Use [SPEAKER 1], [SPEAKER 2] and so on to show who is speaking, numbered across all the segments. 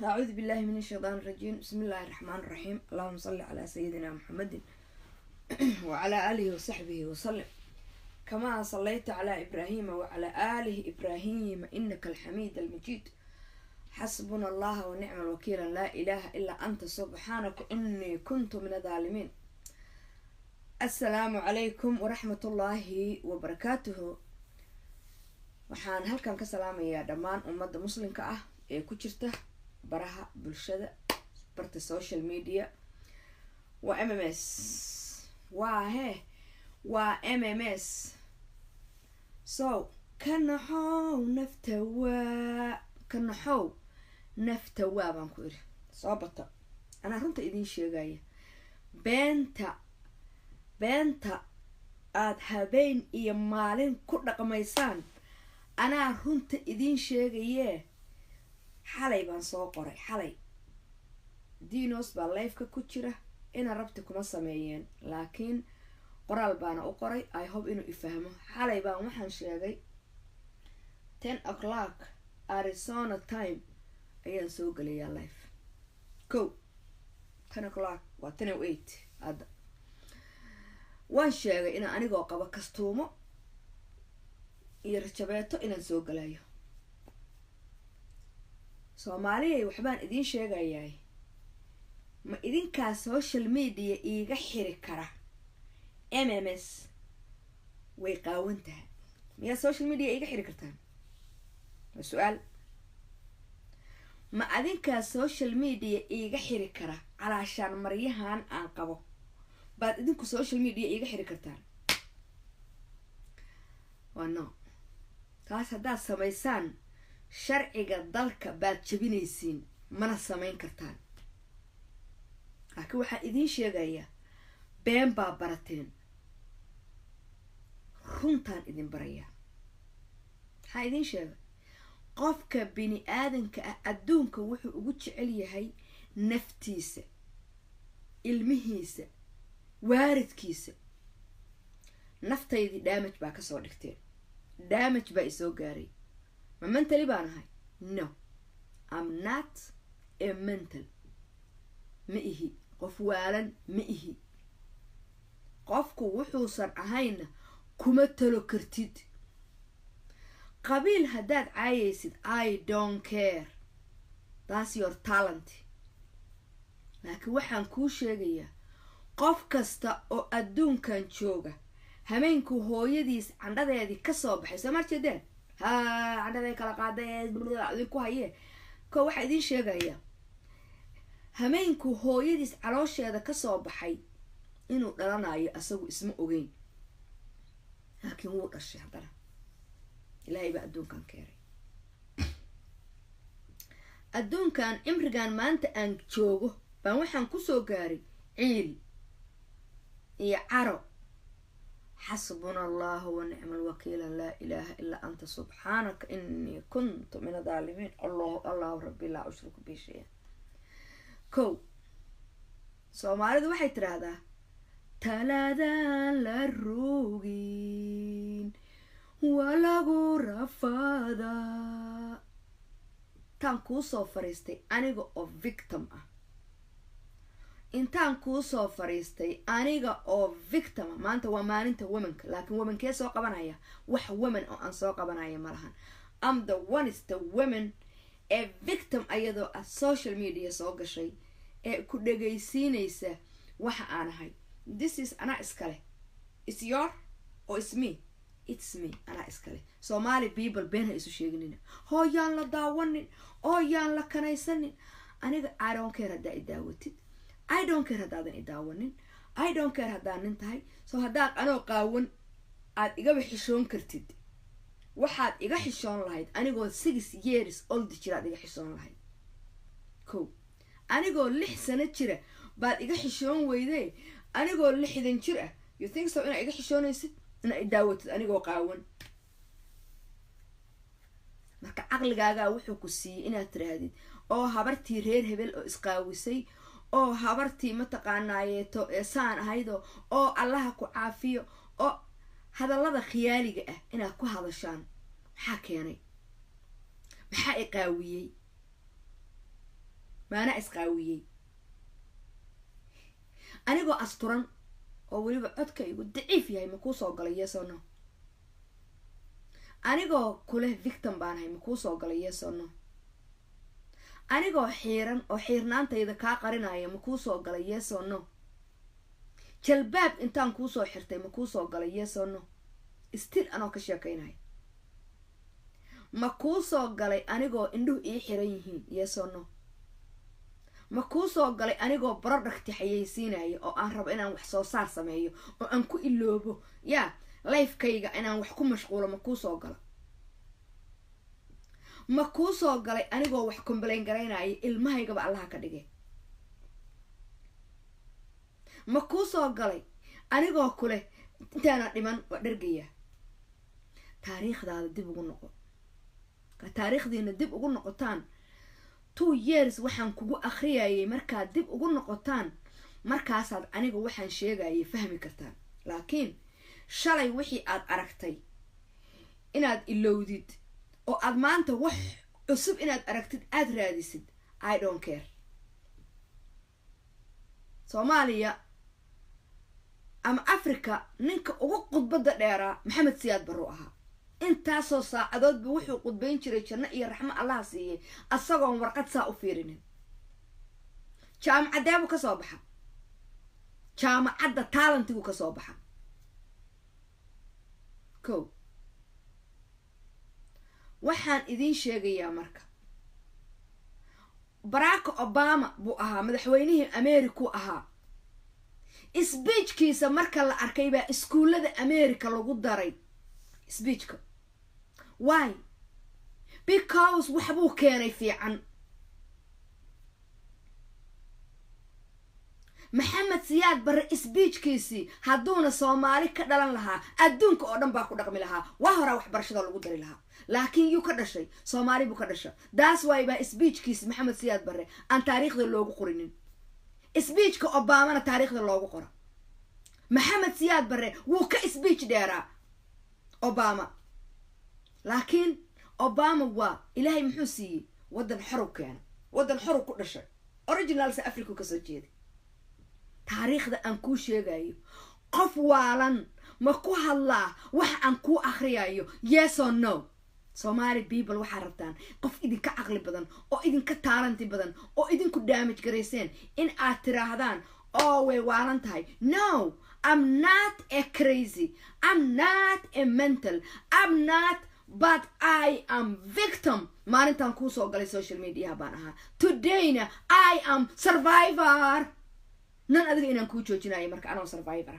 [SPEAKER 1] أعوذ بالله من الشيطان الرجيم. بسم الله الرحمن الرحيم. اللهم صل على سيدنا محمد وعلى آله وصحبه وسلم كما صليت على إبراهيم وعلى آله إبراهيم إنك الحميد المجيد. حسبنا الله ونعم الوكيل، لا إله إلا أنت سبحانك إني كنت من الظالمين. السلام عليكم ورحمة الله وبركاته. waxaan halkan ka salaamayaa dhammaan ummadda muslimka ah ee ku jirta baraha bulshada, barta social media. waa MMS, waa MMS. So kanaxow nafta waa baan ku iri soo bata. anaa runta idiin sheegaya, beenta aad habeen iyo maalin ku dhaqmaysaan anaa runta idiin sheegayee. xalay baan soo qoray, xalay dinos baa lifeka ku jira. ina rabti kuma sameeyeen, laakiin qoraal baana u qoray. I hope inuu ifahmo. xalay baan waxaan sheegay 10 o'clock Arizona time ayaan soo gelayaa life. 10 o'clock waa 10:08 hadda. waan sheegay inaan anigoo qaba kastuumo iyo rajabeeto inaan soo galayo. Soomaaliyay waxbaan idiin sheegayaa. ma idinkaa social media iiga xiri kara? MMS way qaawan tahay. miyaa social media iiga xiri kartaan? waa su-aal. ma adinkaa social media iiga xiri kara calaashaan maryahan aan qabo baad idinku social media iiga xiri kartaan? waa no. taas haddaad samaysaan sharciga dalka baad jabinaysiin, mana samayn kartaan. laakiin waxaa idiin sheegayaa, been baa barateen, runtaan idin barayaa. maxaa idiin sheegay? qofka bini aadanka ah adduunka wuxuu ugu jecel yahay naftiisa, ilmihiisa, waaridkiisa. naftaydii damage baa kasoo dhigteen. damage baa isoo gaaray. ma mentally baan ahay? No, I'm not a mental. ma ihi qof waalan, ma ihi. qofku wuxuusan ahayna kuma talo kartid. qabiil haddaad caayaysid, I don't care, that's your talent. laakiin waxaan kuu sheegayaa, qof kasta oo adduunkan jooga hameenku hooyadiis candhadeedii kasoo baxay, soo marjeedeen? candhaday kala qaaday idinku hayee. waxaa idiin sheegayaa, hameenku hooyadiis caloosheeda kasoo baxay inuu dhalanayo asagu isma ogeyn, laakiin wuu dhashay. haddana ilaahay baa adduunkan keenay. adduunkan cimrigan maanta aan joogo baan waxaan kusoo gaaray ciil iyo caro. حسبنا الله ونعم الوكيل، لا إله إلا أنت سبحانك إني كنت من الظالمين. الله ربي لا أشرك به شيئا. Soomaalidu waxay tiraahdaa talaadaan la roogin waa lagu rafaadaa. taan kuu soo fariistay aniga oo victim ah. intaan kuu soo fariistay aniga oo victim. maanta waa maalinta womanka, laakiin womankee soo qabanaya? wax woman oo aan soo qabanaya malahan. I'm the one is the woman ee victim ayadoo ah social media soo gashay ee ku dhagaysiinaysa waxa aan ahay. This is anaa iskale. It's your or it's me? It's me. anaa iskale. Somali people been ha isu sheeginina. hooyaan la daawanin, ooyaan la kanaysanin. aniga I don't care haddaa i daawatid. I don't care haddaadan i daawanin. I don't care haddaan nin tahay. so haddaad anoo qaawan aad igaba xishoon kartid, waxaad iga xishoon lahayd anigoo 6 years old jiraad iga xishoon lahayd. anigoo 6 sano jira baad iga xishoon weyday. anigoo 60 jir ah, you think so inaa iga xishoonaysid inaa i daawatid anigoo qaawan? marka caqligaagaa wuxuu ku siiyey inaad tiraahdid oo habartii reer hebel oo isqaawisay, oo habartii mataqaanaayeeto ee saan ahaydo, oo allaha ku caafiyo, oo hadallada khiyaaliga ah inaad ku hadashaan. maxaa keenay? maxaa i qaawiyey? ما أنا إسقاوية أنا جو أسطرن أو ولي بعدك يقول ضعيف يا مكوسة وقال yes or no أنا جو كله victim بان هاي مكوسة وقال yes or no أنا جو حيران أو حيرنان تيدا كاقرنا يا مكوسة وقال yes or no جلباب إنتان كوسة حرتي مكوسة وقال yes or no still أنا كشيا كيناي مكوسة وقال أنا جو إنه إيه حيرينهين yes or no مكوسة وقال أنا جو بررك تحييسيناي أو أنا رب أنا وحصو صار سمايو أو أنكو إلوبو يا لايف كيجا أنا وحكم مشغولة مكوسة وقال مكوسة وقال أنا جو وحكم بلين قريناي المهي قبل الله كدقي مكوسة وقال أنا جو كله أنت أنا لمن ودرجية تاريخ هذا دب أقول نقط كتاريخ ذي ندب أقول نقطان 2 years waxaan kugu akhriyay marka dib ugu noqotaan markaasaad aniga waxaan sheegay fahmi kartaan laakiin shalay wixii aad aragtay inaad ilowdid oo aad maanta wax cusub inaad aragtid aad raadisid I don't care Soomaaliya ama Afrika ninka ugu qudbada dheera Maxamed Siyaad Barro ahaa intaasoo saacadood buu wuxuu qudbayn jiray janno iyo raxmo Allah siiyay asagoo warqad saa u fiirinin jaamacadda buu ka soo baxa jaamacadda talentigu ka soo baxa ko waxaan idin sheegayaa marka Barack Obama buu ahaa madaxweynihii Ameerika ahaa speechkiisa marka la arkay baa iskuulada Ameerika lagu daray speechka why because waxbuu keenay fiican Maxamed Siyaad Barre speechkiisi haduuna Soomaali ka dhalan lahaa adduunka oo dhan baa ku dhaqmi lahaa waa hore wax barashada lagu dari lahaa laakiin yu ka dhashay Soomaali buu ka dhashay that's why baa speechkiisi Maxamed Siyaad Barre aan taariikhda loogu qorinin speechka Obama na taariikhda loogu qoro Maxamed Siyaad Barre wuu ka speech dheeraa Obama laakiin Obama waa ilaahay muxuu siiyay wadan xorub keen wadan xorub ku dhashay original South Africa ka soo jeeday taariikhda aan ku sheegayo qof waalan ma ku hadlaa wax aan ku akhriyayo yes or no Somali people waxa rabtaan qof idinka aqli badan oo idinka talent badan oo idinku damage gareyseen in aad tiraahdaan oh way waalan tahay no I'm not a crazy I'm not a mental I'm not but I am victim maalintan ku soo galay social media baan ahaa today I am survivor nan adiga inaan ku joojinayo marka anoo survivor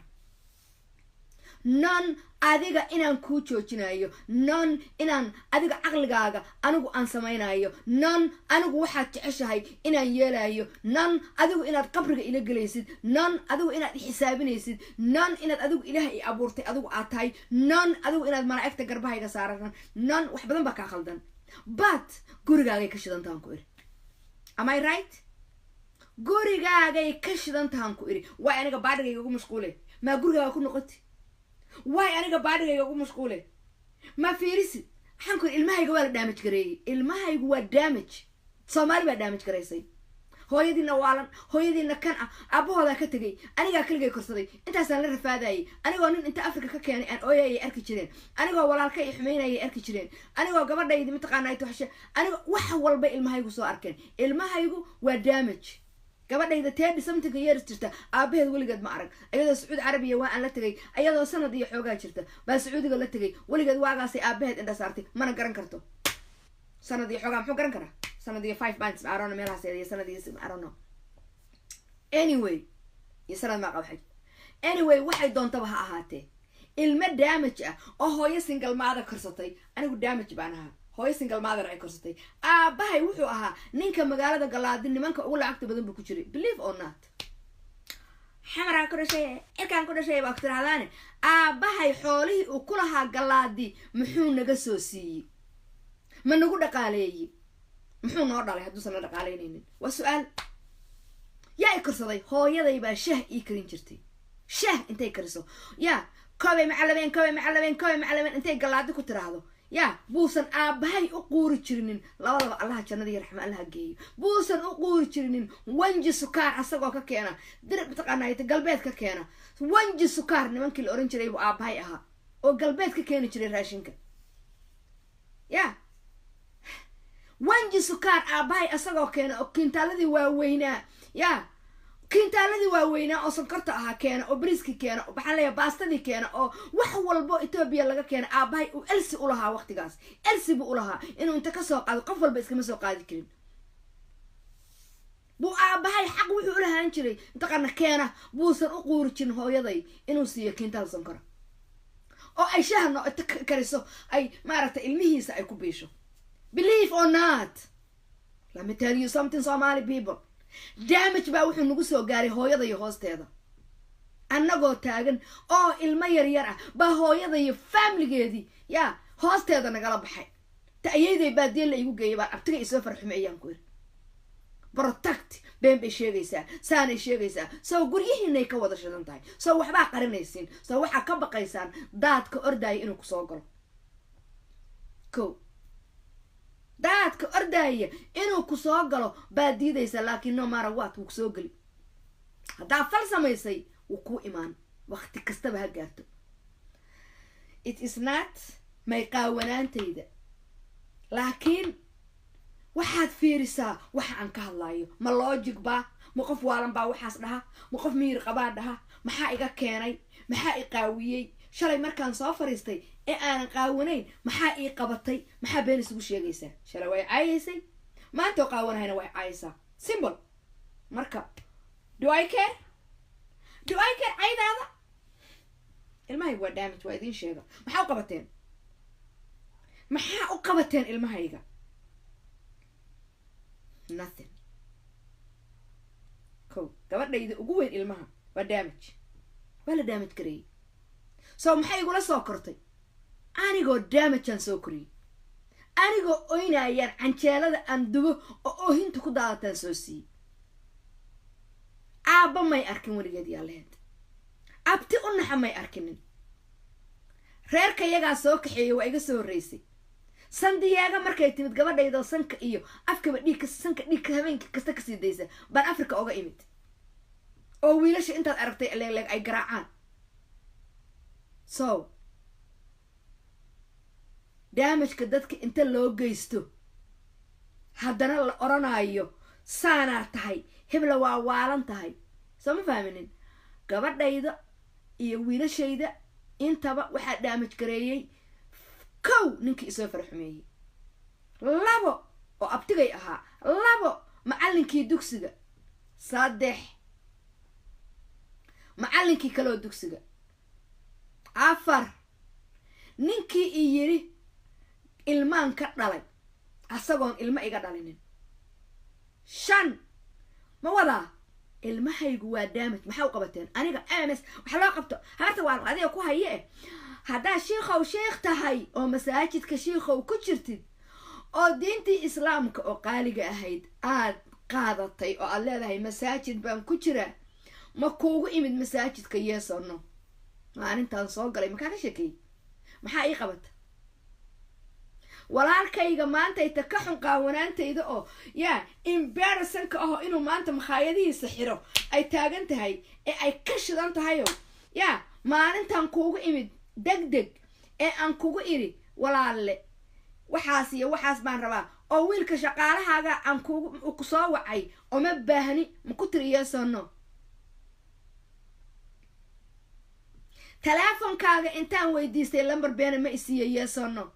[SPEAKER 1] nan adiga inaan ku joojinayo nan inaan adiga aqligaaga anigu aan samaynayo nan anigu waxaad jeceshahay inaan yeelayo nan adigu inaad qabriga ila galaysid nan adigu inaad xisaabinaysid nan inaad adigu ilaahay abuurtay adigu aad tahay nan adigu inaad malaa'igta garbahayga saaran nan wax badan baa ka khaldan but gurigaagay ka shidantaan ku iri am I right gurigaagay ka shidantaan ku iri waa aniga baadhigayga ugu mashquulay ma gurigaaga ku noqotay واي أنا قبادة يقوم مشغولة ما في ريس حنكون المهاي جوال دامج كريه المهاي جوال دامج صومالي بقى دامج كريسي هو يدي نوالا هو يدي نكان أبوه هذا كتجي أنا قا كل جاي كرصدي أنت أصلا الرفادي أنا قا أنت أفريقيا كياني أنا أويا أركيشرين أنا قا ولا الكي حمينا أركيشرين أنا قا قبادة يدي متقانا يتوحش أنا وحول بقى المهاي جو سو أركن المهاي جو ودامج قبل إذا تاني سمتك يارس ترتا أبيه ولي قد ما أعرف أيضا سعود عربية وأنا لا تجي أيضا سنة دي حوجة ترتا بس سعودي قال لا تجي ولي قد واقاسي أبيه إنت صارتي ما أنا قرن كرتو سنة دي حوجة محو قرن كره سنة دي 5 months I don't know ميلها سيدي سنة دي I don't know anyway يسرد ما قبل حاجة anyway واحد دون طبها أهاتي المدامج هو يسنقل ما هذا كرستي أنا قدامج بعناها هو single mother ay korsatay aabahay wuxuu ahaa ninka magaalada galaadin nimanka ugu lacagta badan buu ku jiray believe or not xamara ku dhashay ilkaan ku dhashay baa tiraadaan aabahay xoolihii uu ku lahaa galaadi muxuu naga soo siiyay ma nagu dhaqaaleeyay muxuu noo dhalay hadduu san dhaqaaleynaynin waa su'aal yaa ay korsaday hooyaday baa shaah ii karin jirtay shaah intay kariso yaa koobay macalabeen intay galaadi ku tiraahdo يا بوسن أبهاي أقور تشرنين لا والله الله جنة يرحم الله جي بوسن أقور تشرنين وانج سكر أسقى ككينا درب تقنا يتقلبت ككينا وانج سكر نمكن الأورنج ريبو أبهاي أها وقلبت ككينا تشري راشينك يا وانج سكر أبهاي أسقى كينا وكنت الذي وينا يا كنت الذي وينا أو سكرت أها كينا أو بريسكي كينا أو بحالة باستدي كينا أو وحول بو إثيوبيا لقى كينا أباي وإلسي أولها وقت جاس إلسي بقولها إنه أنت كسوق على قفل بس كمسوق عادي كريم بو أباي حق ويقولها أنشري أنت قلنا كينا بوسر أقور تشين هو يضي إنه سيا كنت السكر أو أي شهر إنه كريسو أي ما رت المهيس أي كوبيشو believe or not let me tell you something Somali people damage baa wuxuu nagu soo gaaray hooyada iyo hoosteeda annagoo taagan oo ilmo yar yar ah baa hooyada iyo family-geedii yaa hoosteeda nagala baxay taayayday baa deel la igu geeyay baa abtiga isoo farxumeeyaan ku yiri protect been bay sheegaysaa saanay sheegaysaa soo guryihiinay ka wada shidan tahay soo waxba qarinaysiin soo waxa ka baqaysaan daadka ordaay inuu ku soo galo daadka ordaya inuu ku soo galo baa diidaysa laakiin no matter what wuu soo gali hadaa fal samaysay wuu ku imaan waqti kastaba ha gaarto it is not may qaawanaantayda laakiin waxaad fiirisaa waxa aan ka hadlayo ma logic ba ma qof waalan baa waxaas dhaha ma qof miir qabaa dhaha maxaa iga keenay maxaa i qaawiyay shalay markaan soo fariistay ee aan qaawanayn maxaa ii qabatay maxaa been isugu sheegaysaa shalay way caayaysay maanta qaawanayna way caayaysaa simple marka do I care caydaada ilmahayga waa damage waa idin sheega maxaa u qabateen ilmahayga nothing gabadhayda ugu weyn ilmaha waa damage waa la damage gareeyay soo maxay igula soo kortay anigoo damage aan soo koriyay anigoo oynayaan canjeelada aan dubo oo oohinta ku daadataan soo siiyey aabba may arkin weligeed yaa laheyd abti u naxa may arkinin reerka iyagaa soo kaxeeyay waa iga soo horreysay sandiyaaga markay timid gabadhaydoo sanka iyo afkaba sanka dhiigka habeenka kasta kasii daysa baan Afrika oga imid oo wiilasha intaad aragtay leeg ay garaacaan so damage-ka dadka inta loo geysto haddana la oranayo saanaa tahay hebla waa waalan tahay soo ma fahminin gabadhayda iyo wiilashayda intaba waxaa damage gareeyay kow ninkii isoo farxumeeyay labo oo abtigay ahaa labo macallinkii dugsiga saddex macallinkii kaloo dugsiga afar ninkii i yiri ilmaan ka dhalay asagoon ilmo iga dhalinin shan ma wadaa ilmahaygu waa damage maxaa u qabateen aniga ms waxa loo qabto harta waan adiga ku haye hadaa sheekhow sheekh tahay oo masaajidka sheekhow ku jirtid oo diintii islaamka oo qaaliga ahayd aad qaadatay oo aad leedahay masaajid baan ku jira ma kuugu imid masaajidka yes or no maalintaan soo galay maxaa ka sheekay maxaa ii qabata walaalkayga maanta ay ka xun qaawanaantayda oo yaa embarrassing-ka ah inuu maanta makhaayadihiisa xiro ay taagan tahay ee ay ka shidan tahay yaa maalintaan kuugu imid degdeg ee aan kugu iri walaalle waxaas iyo waxaas baan rabaa oo wiilka shaqaalahaaga aan ku soo wacay oo ma baahni ma ku tiriyeesano teleefonkaaga intaan weydiistay lambar beena ma isiiyay yeesano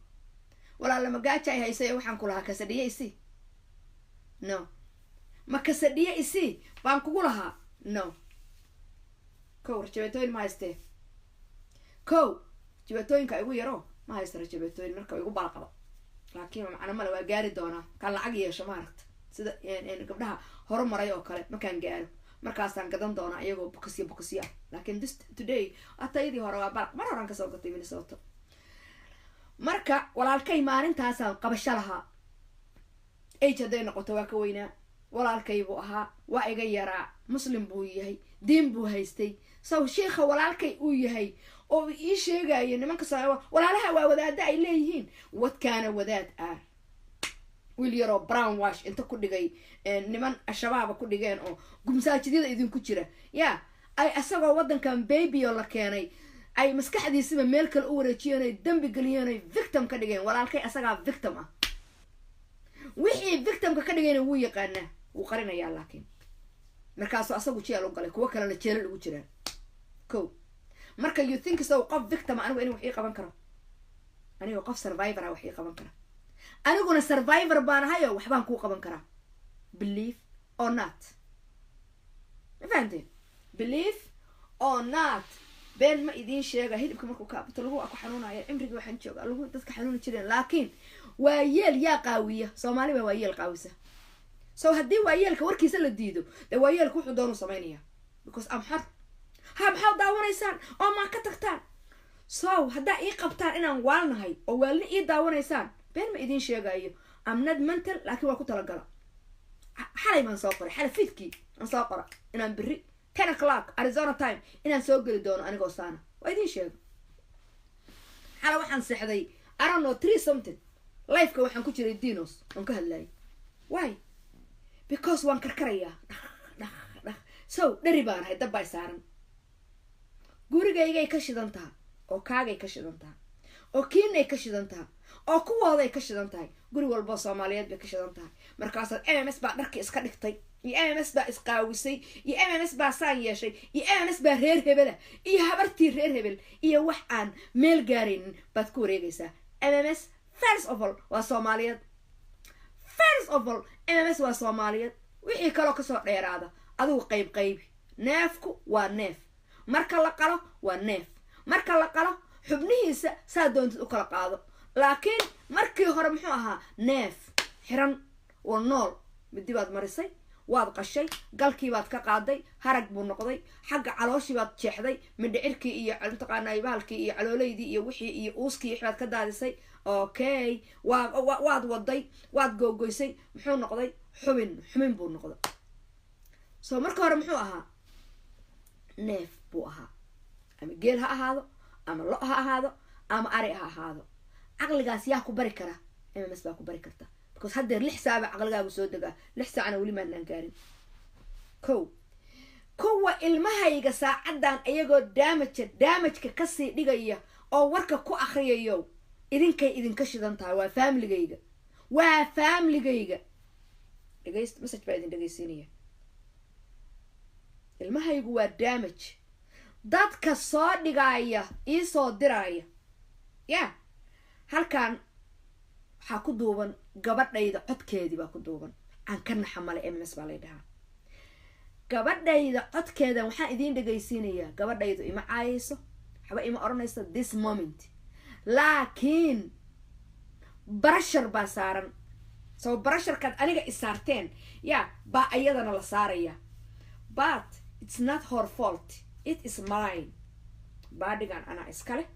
[SPEAKER 1] walaalle magaaja ay haysay waxaan ku lahaa kasadhiye isi no ma kasadhiye isi baan kugu lahaa no kow rajabeetooyin ma haystee kow jabeetooyinka igu yaro ma haysta rajabeetooyin marka igu balaqaba laakiin macna male waa gaari doonaa kan lacag yeesho maaragta sida gabdhaha horumaray oo kale markaan gaaro markaasaan gadan doonaa iyagoo bokasya laakiin today atayadii hore waa balaq mar horaan kasoo gatay Minnesota marka walaalkay maalintaasaan qabasho lahaa age hadday noqoto waa ka weynaa walaalkay buu ahaa waa iga yaraa muslim buu yahay diin buu haystay saw sheekha walaalkay uu yahay oo ii sheegayo nimanka soo walaalaha waa wadaada ay leeyihiin wadkaana wadaad ah wiil yaroo brown wash inta ku dhigay niman shabaab ku dhigeen oo gumsaajidada idinku jira ya ay asagoo wadankan baby oo la keenay ay maskaxdiisiba meel kale u wareejiyeen ay dambi galiyeen ay victim ka dhigeen walaalkay asagaa victim ah wixii victimka ka dhigayna wuu yaqaanaa wuu qarinayaa laakiin markaasoo asagu jeel u galay kuwa kalena jeelal ugu jiraan ko marka you think so qof victim anigu inuu wax ii qaban karo anigu qof survivor ah wax ii qaban kara aniguna survivor baan ahayo waxbaan kuu qaban karaa believe or not fahanteen believe or not been ma idiin sheega hilibka markuu kaabato lagu ku xanuunayo cimriga waxaan joogaa lagu dadka xanuuni jireen laakiin waa yeel yaa qaawiya Soomaaliba waa yeel qaawisa so haddii waa yeelka warkiisa la diido de waa yeelku wuxuu doonu sameynaya because am har ha maxaa daawanaysaan oo ma ka tagtaan so haddaa ii qabtaan inaan waalnahay oo waalna ii daawanaysaan been ma idiin sheegayo am not mental laakiin waa ku talagala xalay baan soo qoray xalay fiidkii aan soo qora inaan biri 10 o'clock Arizona time inaan soo geli doono anigoo saana waa idiin sheeg xalay waxaan seexday I don't know 3 something life-ka waxaan ku jiray dinos aan ka hadlayay why because waan karkaraya so dhari baan ahay dab bay saaran gurigaygay ka shidan tahay oo kaagay ka shidan tahay oo kiinay ka shidan tahay oo kuwooday ka shidan tahay guri walba Soomaaliyeed bay ka shidan tahay markaas MMS baa dharkii iska dhigtay iyo MMS baa isqaawisay iyo MMS baa saan yeeshay iyo MMS baa reer hebel iyo habartii reer hebel iyo wax aan meel gaarin baad ku wareegaysaa MMS first of all waa Soomaaliyeed first of all MMS waa Soomaaliyeed wixii kale ka soo dheeraada adigu qayb neefku waa neef marka la qalo waa neef marka la qalo xubnihiisa saa doontid u kala qaado laakiin markii hore muxuu ahaa neef xiran oo nool midi baad marisay waad qashay galkii baad ka qaaday harag buu noqday xagga calooshii baad jeexday mindhicirkii iyo taqaanay bahalkii iyo calooleydii iyo wixii iyo uuskii waxaad ka daadisay okay waad waday waad googoysay muxuu noqday xubin buu noqday so marka hore muxuu ahaa neef buu ahaa ama geel ha ahaado ama lo ha ahaado ama ari ha ahaado aqligaas yaa ku bari kara MMS baa ku bari karta because haddeer 6 saac aqligaagu soo dagaa 6 saacna wali ma aanan gaarin kuwa ilmahayga saacadan ayagoo damage ka sii dhigaya oo warka ku akhriyayo idinkay idinka shidan tahay waa family-gayga dhageyst message baa idin dhageysinaya ilmahaygu waa damage dadka soo dhigaya ii soo diraya ya halkan waxaa ku duuban gabadhayda codkeedii baa ku duuban aan ka naxamalay MMS baa leedahay gabadhayda codkeedan waxaan idin dhageysiinayaa gabadhaydu ima caayayso waxba ima oranayso this moment laakiin pressure baa saaran so pressure-kaad aniga isaarteen ya baa ayadana la saaraya but it's not her fault it is mine baadigan ana iskale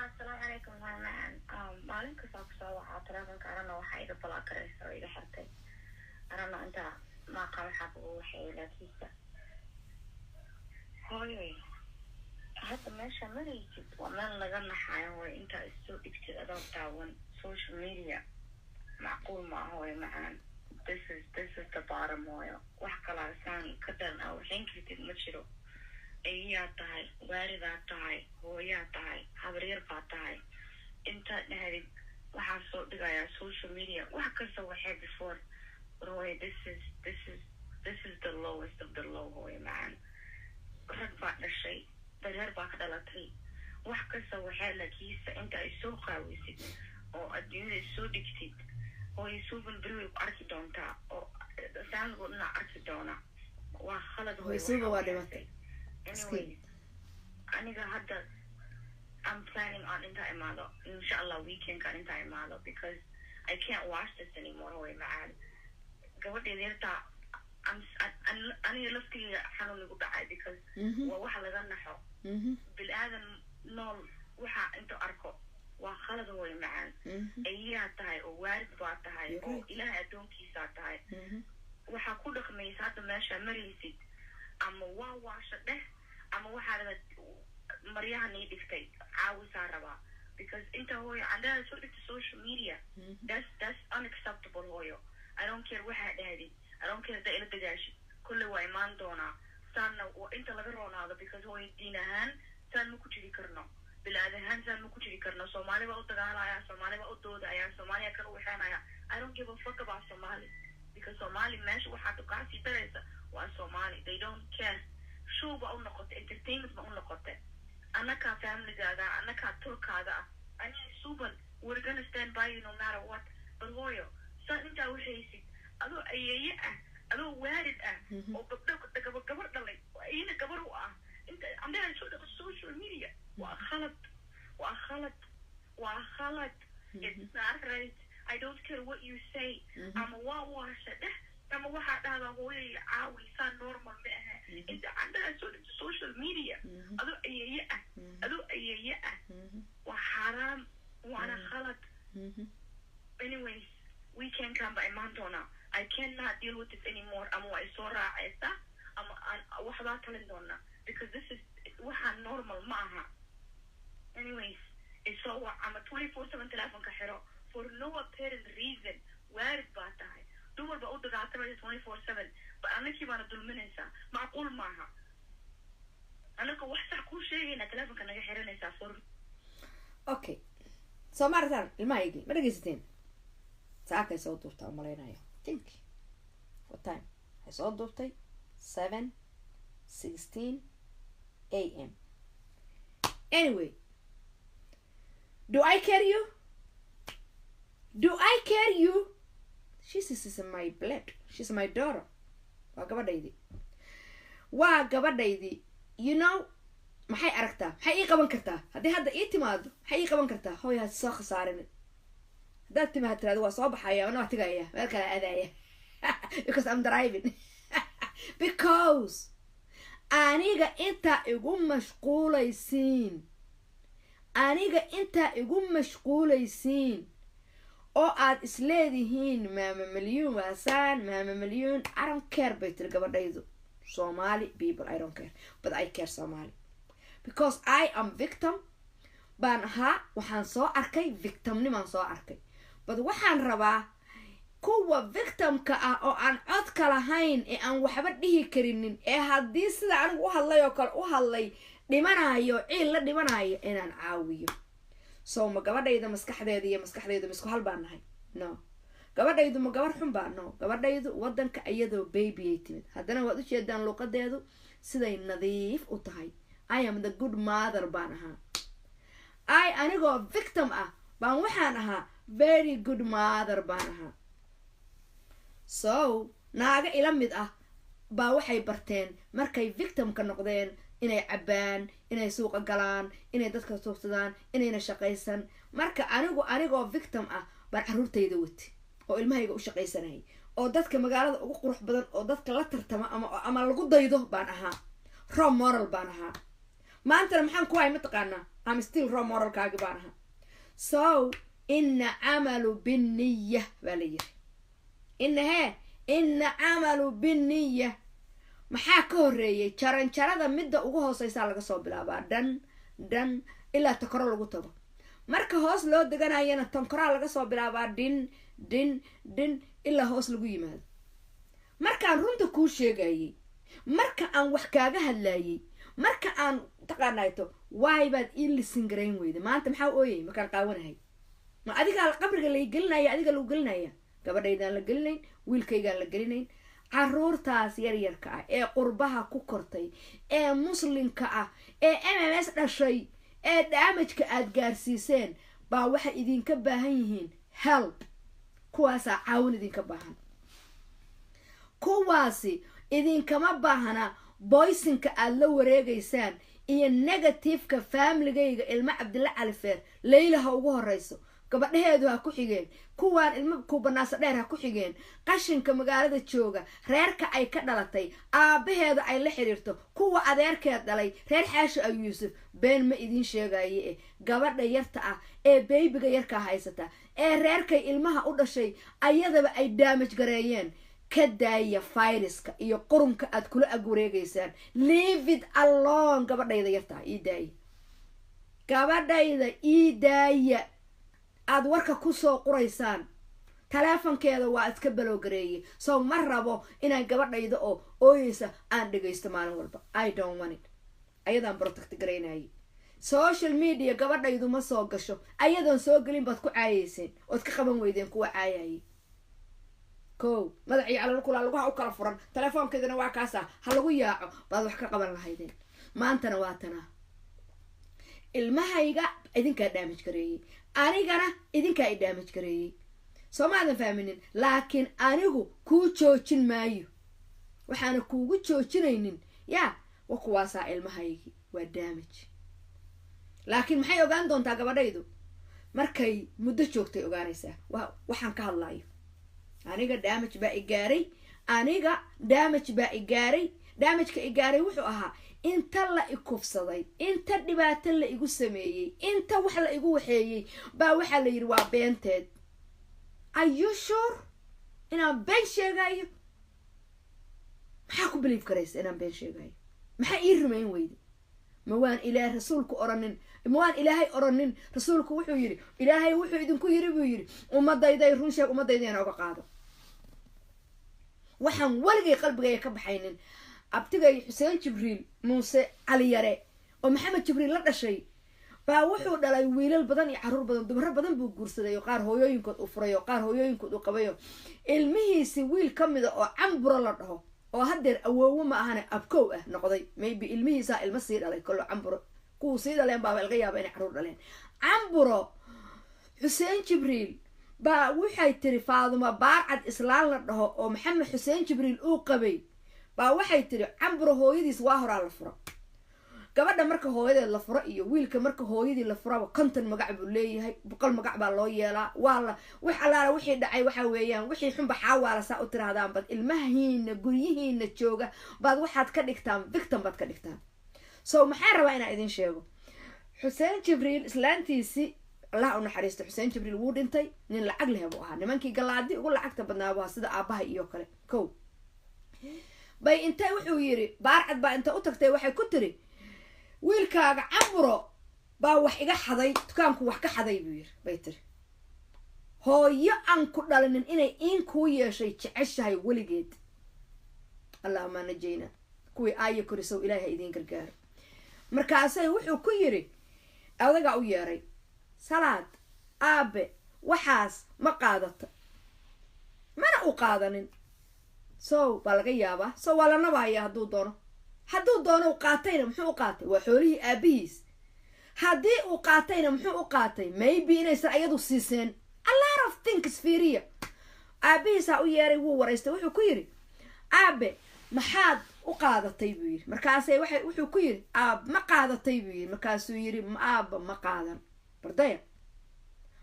[SPEAKER 2] السلام عليكم معن مالك صاحب صاحب عطران كأنا وحيد بلاكر إسرائيل حتى أنا أنت ما قام حق وحيلة كيسة هاي هذا ماشي مريض ومن لقنا حياة وأنت السوق كتير أدوات تعاون سوشيال ميديا معقول ما هو معن this is the bottom هو وحكى لسان كتر أو حين كتير مشرو أيها تاي واردة تاي هوية تاي حبرير تاي أنت نهاري وحصل دقايا social media وحكى سوى حاجة before روي this is the lowest of the low هوي معن ركبة الشيء برير باكد لطري وحكى سوى حاجة كيسة أنت السوق عاوزت أو الدنيا السوق كتير أو يسوق البروي بأركي دونتا أو سان قلنا أركي دونا وخلد هو
[SPEAKER 1] يسوق وادمتي
[SPEAKER 2] Anyways, I'm planning on inshallah weekend because I can't watch this anymore. aniga laftiga xanuun igu dhacay because waa wax laga naxo bilaadan nool waxa inta arko waa khalad way macaan ayaa tahay oo waarid baa tahay oo ilaahay adoonkiisa tahay waxa ku dhaqmaysa hadda meesha maraysid ama waa waasha dheh ama waxa la maryaha nii dhigtay caawisa rabaa because inta hooyo andada soo dhigta social media that's unacceptable hooyo I don't care waxa dhahdi I don't care da ila dagaashi kulli waa imaan doonaa saana inta laga roonaado because hooyo diin ahaan saan ma ku jiri karno bilaadan saan ma ku jiri karno Soomaali baa u dagaalaya Soomaali baa u doodaya Soomaaliya kala waxaanaya I don't give a fuck about Somali because Somali meesha waxa dukaasi taraysa waa Somali they don't care show ba u noqoto entertainment ma u noqoto anaka family gaaga anaka turkaada ani suban we're going to stand by you no matter what but hooyo saan inta waxaysid adoo ayeeye adoo waarid oo gabar dhalay ayna gabar u inta andana soo dhaqo social media waa khalad it's not right I don't care what you say ama waa shada ama waxa dhahda hooyo caawisa normal ma aha inta andana soo dhaqo social media adoo ayeeye waa haram waana khalad anyways we can come by Montana I cannot deal with this anymore ama waa soo raacaysa ama waxba kale doona because this is waxa normal ma aha anyways it's so I'm a 24/7 telephone ka xiro for no apparent reason where is baa tahay dumar ba u dagaaltamay 24/7 ba anaki baan dulminaysa macquul maaha anaka wax sax ku sheegayna telefoonka naga xiranaysa for
[SPEAKER 1] okay so martan ilmaaygi ma dhageysateen saakay soo duubtaa maleynaya think what time ay soo duubtay 7:16 a.m. anyway do I care you she's my blood she's my daughter waa gabadhaydii you know maxay aragtaa maxay ii qaban kartaa haddii hadda ii timaado maxay ii qaban kartaa hooy ha soo khasaarin haddaad timaad tiraado waa soo baxaya ana waa tigaya meel kale aadaya because I'm driving because aniga intaa igu mashquulaysiin oo aad isleedihiin maama milyuun waasaan maama milyuun I don't care bay tiri gabadhaydu Somali people I don't care but I care Somali because I am victim baan ahaa waxaan soo arkay victimnimaan soo arkay but waxaan rabaa kuwa victimka oo aan codka lahayn ee aan waxba dhihi karinin ee haddii sida anigu u hadlay oo kale u hadlay dhimanayo ciil la dhimanayo inaan caawiyo so ma gabadhayda maskaxdeedu misku hal baan nahay no gabadhaydu ma gabar xun baa no gabadhaydu wadanka iyadoo baby ay timid haddana waad u jeedaan luqadeedu siday nadiif u tahay I am the good mother baan ahaa anigoo victim baan waxaan ahaa very good mother baan ahaa so naaga ila mid baa waxay barteen markay victimka noqdeen inay cabaan inay suuqa galaan inay dadka toogsadaan inayna shaqaysan marka anigoo victim baan caruurtayda wati oo ilmahayga u shaqaysanayay oo dadka magaalada ugu qurux badan oo dadka la tartama ama lagu daydo baan ahaa role model baan ahaa maantana maxaan ku hay mataqaanaa I'm still role modelkaagi baan ahaa so inna amalu binniya baa la yiri inna amalu binniya maxaa ka horeeyay jaranjarada midda ugu hooseysa laga soo bilaabaa dhan ilaa takoro lagu tago marka hoos loo deganayana tankora laga soo bilaabaa din ilaa hoos lagu yimaado markaan runta kuu sheegayay marka aan wax kaaga hadlayay marka aan taqaanayto waay baad ii lisin garayn weyda maanta maxaa ooyay markaan qaawanahay ma adiga qabriga la gelinaya adiga lagu gelinaya gabadhaydaan la gelinayn wiilkaygaan la gelinayn caruurtaas yaryarka ee qurbaha ku kortay ee muslimka ee MMS dhashay ee damage-ka aad gaarsiiseen baa waxa idinka baahan yihiin help kuwaasa caawin idinka baahan kuwaasi idinkama baahana boysinka aad la wareegaysaan iyo negative-ka family-gayga ilma Cabdilla Califeer Laylaha ugu horeyso gabadheedu ha ku xigeen kuwaan ilmo ku banaasa dheer ha ku xigeen qashinka magaalada jooga reerka ay ka dhalatay aabaheeda ay la xiriirto kuwa adeerkeed dhalay reer xaashi ay yuusuf been ma idin sheegaye gabadha yarta ah ee baybiga yarka haysata ee reerkay ilmaha u dhashay ayadaba ay damage gareeyeen ka daaya viruska iyo qurunka aad kula agwareegaysaan leave it alone gabadhayda yarta ii daaya gabadhayda ii daaya aad warka kusoo quraysaan teleefonkeeda waa iska balowgareeyay soo ma rabo inaan gabadhayda oo ooyeysa aan dhagaysto maalin walba I don't want it ayadaan protect garaynayay social media gabadhaydu ma soo gasho ayadoon soo gelin baad ku caayayseen ood ka qaban weydeen kuwa caayayay kow madaxii calool kula lagu kala furan teleefonkeedana waa kaasa ha lagu yaaco baad wax ka qaban lahaydeen maantana waa tana ilmahayga idinkaa damage gareeyay anigana idinkaa damage gareeyay soo maadan fahminin laakiin anigu kuu joojin maayo waxaana kuugu joojinaynin yaa wa kuwaasaa ilmahaygi waa damage laakiin maxay ogaan doontaa gabadhaydu markay muddo joogtay ogaanaysaa waxaan ka hadlayo aniga damage baa igaaray damageka igaaray wuxuu ahaa inta la ikufsaday inta dhibaato la igu sameeyey inta wax la igu waxeeyey baa waxaa la yidhi waa beenteed are you sure inaan been sheegayo maxaa ku believe karaysa inaan been sheegayo maxaa ii rumayn weyda ma waan ilaahay rasuulku oranin ma waan ilaahay oranin rasuulku wuxuu yidhi ilaahay wuxuu idinku yidhi buu yidhi ummadayday run sheeg ummadayda oga qaado waxaan waligay qalbigaya ka baxaynin abtigay xuseen jibriil muuse cali yare oo maxamed jibriil la dhashay baa wuxuu dhalay wiilal badan iyo caruur badan dumaro badan buu guursaday oo qaar hooyooyinkood u furay oo qaar hooyooyinkood u qabayo ilmihiisi wiil ka mida oo camburo la dhaho oo hadeer awoowo ma ahane abkow ah noqday maybe ilmihiisa ilma sii dhalay kollo camburo kuwuu sii dhaleen baaba laga yaaba inay caruur dhaleen camburo xuseen jibriil baa waxay tiri faaduma baarcad islaan la dhaho oo maxamed xuseen jibriil uu qabay baa waxay tiri camburo hooyadiis waa horaa la furo gabadha marka hooyadeed la furo iyo wiilka marka hooyadii la furaba konton magac buu leeyahay 100 magac baa loo yeelaa waa wax alaala wixii dhacay waxa weeyaan wixii xunba xawaala saa u tiraadaan bad ilmahiina guryihiina jooga baad waxaad ka dhigtaan victim baad ka dhigtaan soo maxaa rabaa inaan idin sheego xuseen jibriil islaantiisi Allah u naxariisto xuseen jibriil wuu dhintay nin lacag leh buu ahaa nimankii galaadi ugu lacagta badnaa waa sida aabaha iyo kale kow bay intay wuxuu yiri baarcad baa inta u tagtay waxay ku tiri wiilkaaga camburo baa wax iga xaday dukaanku wax ka xaday buu yiri bay tiri hooyo aan ku dhalinin inay in ku yeeshay jeceshahay waligeed Allahumma najayna kuwi ay koriso ilaahay idin gargaar markaasay wuxuu ku yiri adaga u yeeray salaad aabe waxaas ma qaadato mana u qaadanin soo baa laga yaabaa soo waa la nabaaya hadduu doono u qaatayna muxuu u qaatay waa xoolihii aabihiis haddii uu qaatayna muxuu u qaatay maybe inaysan ayadu siiseen a lot of things fiiriya aabihiisaa u yeeray wuu waraystay wuxuu ku yidhi aabe maxaad u qaadatay buu yidhi markaasay wuxuu ku yidhi ma qaadatay buu yidhi markaasuu yidhi aaba ma qaadan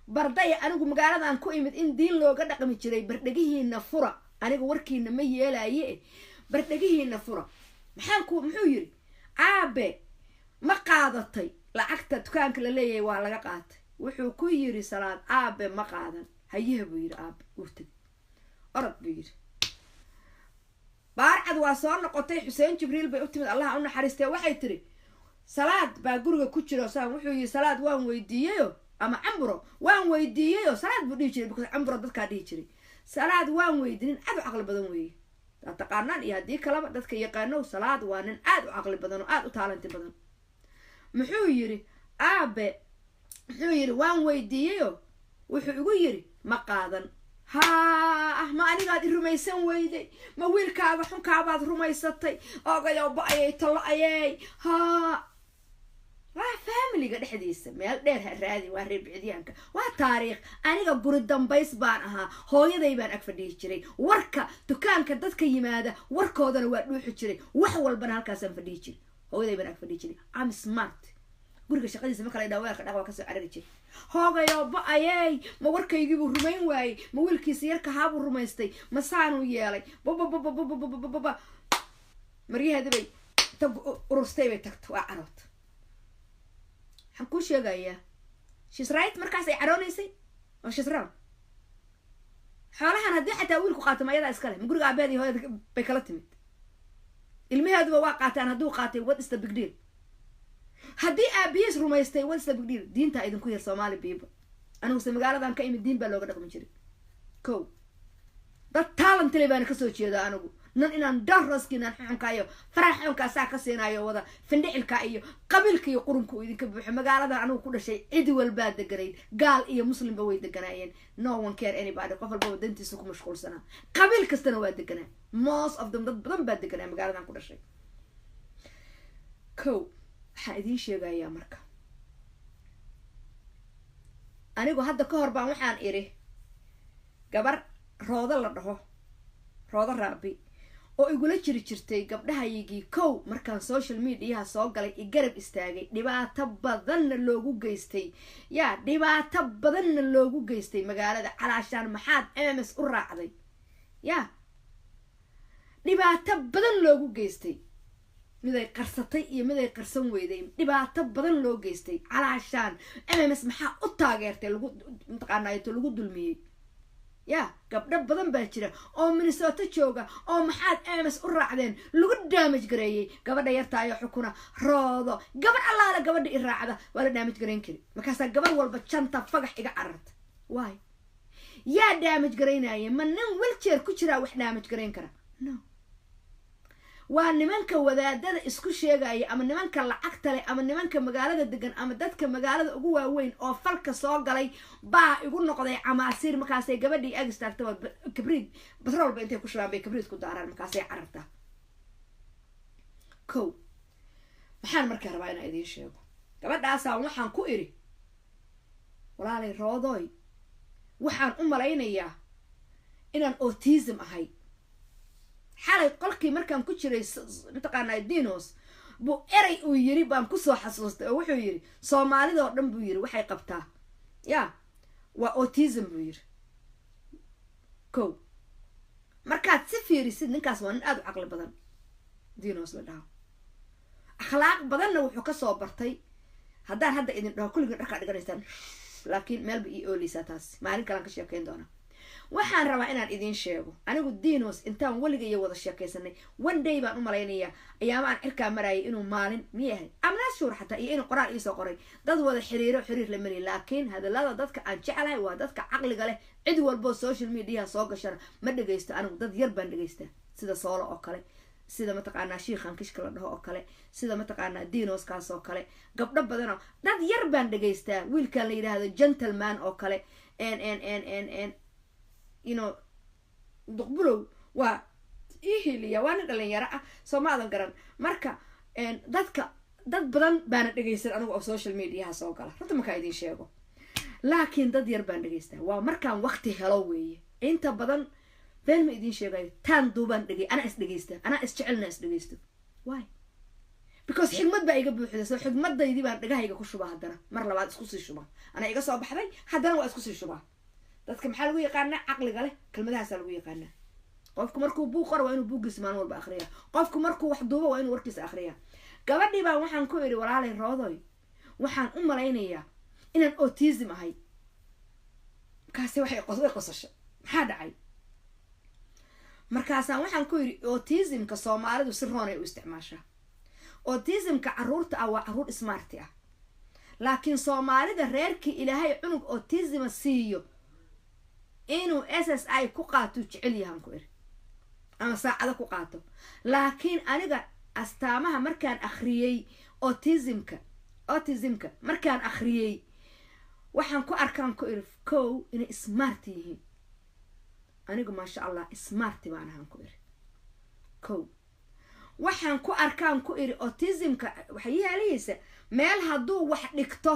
[SPEAKER 1] bardaya anigu magaaladan ku imid in diin looga dhaqmi jiray bardhagihiina fura anigu warkiina ma yeelaaye bardhagihiina fura muxuu yiri aabe ma qaadatay lacagta dukaanka la leeyahay waa laga qaatay wuxuu ku yiri salaad aabe ma qaadan hayaha buu yiri aabe urtay orod buu yiri baarcad waa soo noqotay xuseen jibriil bay u timid Allah u naxariistay waxay tiri salaad baa guriga ku jiro saan wuxuu yiri salaad waan weydiiyeyo ama camburo waan weydiiyeyo salaad buu dhigi jiray because camburo dadka dhigi jiray salaad waan weydiinin aad u aqal badan weeye taqaanaan iyo hadii kalaba dadka yaqaano salaad waa nin aad u aqli badan oo aad u talanti badan muxuu yiri aabe muxuu yiri waan weydiiyeyo wuxuu igu yiri ma qaadan ma anigaad rumaysan weyday ma wiilkaaga xunkaabaad rumaysatay ogayo baayay talo ayay waa family-ga dhexdiisa meel dheer ha raadi waa reer bicdiyaanka waa taariikh aniga guri dambays baan ahaa hooyaday baan ag fadhiyi jiray warka dukaanka dadka yimaada warkoodana waa dhuuxi jiray wax walbana halkaasaan fadhiyi jiray hooyaday baan ag fadhiyi jiray I'm smart guriga shaqadiisa marka la dhaw weelka dhaq waa kasoo carari jiray hoogayo ba-ayey ma warkaygiibuu rumayn waayey ma wiilkiisa yarka haabuu rumaystay ma saanuu yeelay babababababababa maryaheedibay tag urustay bay tagto waa carood waxaan kuu sheegayaa she's right markaas ay caroonaysay oo she's wrong xoolahan haddii xataa wiilku qaato ma ayadaa iskale ma guriga aabeed iyo hooyada bay kala timid ilmaheeduba waa qaataan hadduu qaatay what is the big deal haddii aabihiis rumaystay what is the big deal diintaa idinku yar Soomaali people aniguse magaaladan ka imid diin baa looga dhaqmi jiray kow dad talent leh baan kasoo jeedaa anigu nan inaan darroskiinaan xunkaayo farax xunkaasaa ka siinayo wada findhicilka iyo qabiilka iyo qurunku idinka buuxo magaaladan anigu ku dhashay cid walbaa deganayd gaal iyo muslimba way deganaayeen no one care anybody qof walba wadantiisa ku mashquulsanaa qabiil kastana waa deganaa most of them dad badan baa deganaa magaaladan ku dhashay kow waxaan idiin sheegayaa marka anigu hadda ka hor baan waxaan iri gabar roodo la dhaho roodo raabi oo igula jiri jirtay gabdhahayagii kow markaan social mediaha soo galay i garab istaagay dhibaato badanna loogu geystay yaa dhibaato badanna loogu geystay magaalada calaashaan maxaad MMS u raacday yaa dhibaato badan loogu geystay miday qarsatay iyo miday qarsan weyday dhibaato badan loo geystay calaashaan MMS maxaa u taageertay lagu maqaanaayto lagu dulmiyay yaa gabdho badan baa jira oo Minnesota jooga oo maxaad MMS u raacdeen lagu damage gareeyay gabadha yartaayo xukuna roodo gabadh allaala gabadha i raacda waa la damage gareyn kari markaas gabadh walba janta fagax iga cararta why yaa damage gareynaya ma nin wheelchair ku jira wax damage gareyn kara no waa nimanka wadaadada isku sheegaya ama nimanka lacagta leh ama nimanka magaalada degan ama dadka magaalada ugu waaweyn oo falka soo galay baa igu noqday camaasiir markaasay gabadhii ag istaagtay kabriid batrool ba intay ku shubaan bay kabriid ku daaraan markaasay carartaa kow maxaan markaa rabaa inaan idiin sheego gabadhaasaan waxaan ku iri walaalay roodoy waxaan u malaynayaa inaan autism ahay xalay qolkii markaan ku jiray mataqaanaa dinos buu eray uu yiri baan kusoo xasuustay oo wuxuu yiri Soomaalida oo dhan buu yiri waxay qabtaa yaa waa autism buu yiri kow markaad si fiirisid ninkaas waa nin aad u caqli badan dinos la dhaho akhlaaq badanna wuxuu kasoo bartay haddaan hadda idin dhaho kulligiin dharkaa dhiganaysaan laakiin meelba ii ooleysaa taas maalin kalaan ka sheekayn doonaa waxaan rabaa inaan idiin sheego anigu dinos intaan weliga iyo wada sheekaysanay one day baan u malaynayaa ayaamaan cirkaa marayay inuu maalin miyahay amnaashuur xataa iyo inuu qoraal iisoo qoray dad wada xiriir la mari laakiin hadallada dadka aan jeclahay waa dadka caqliga leh cid walbo social media soo gashana ma dhagaysto anigu dad yar baan dhagaystaa sida soolo oo kale sida mataqaanaa shiikhan kishka la dhaho oo kale sida mataqaanaa dinoskaas oo kale gabdho badanoo dad yar baan dhagaystaa wiilkan la yidhaahdo gentleman oo kale duqbulow waa ihiliya waa nin dhalinyaro ah Soomaalida garan marka dad badan baana dhagaysan anigu oo social mediaha soo gala runta markaa idiin sheego laakiin dad yar baan dhagaystaa waa markaan waqti helo weeye inta badan been ma idiin sheegayo taan duubaan dhagay ana is dhagaystaa ana is jecelna is dhagaysto why because xigmad baa iga buuxda soo xigmadaydii baan dhagahayga ku shubaa haddana mar labaad isku sii shubaa ana iga soo baxday haddana waa isku sii shubaa dadka maxaa lagu yaqaanaa caqliga leh kelmadahaasaa lagu yaqaanaa qofku markuu buug qoro waa inuu buuggiisa maalin walba akhriyaa qofku markuu wax duubo waa inuu warkiisa akhriyaa gabadhii baan waxaan ku idhi walaalay roodoy waxaan u malaynayaa inaan autism ahay markaase waxay qosasho maxaa dhacay markaasaan waxaan ku idhi autismka Soomaalidu si roon ay u isticmaashaa autismka carruurta ah waa carruur smarti ah laakiin Soomaalida reerkii ilaahay cunug autism siiyo inuu SSI ku qaato jecel yahan ku iri ama saacada ku qaato laakiin aniga astaamaha markaan akhriyay autismka markaan akhriyay waxaan ku arkaan ku iri kow inay smart yihiin anigu maasha Allah smart baan ahaan ku iri kow waxaan ku arkaan ku iri autismka waxay yeelaysa meel hadduu wax dhigto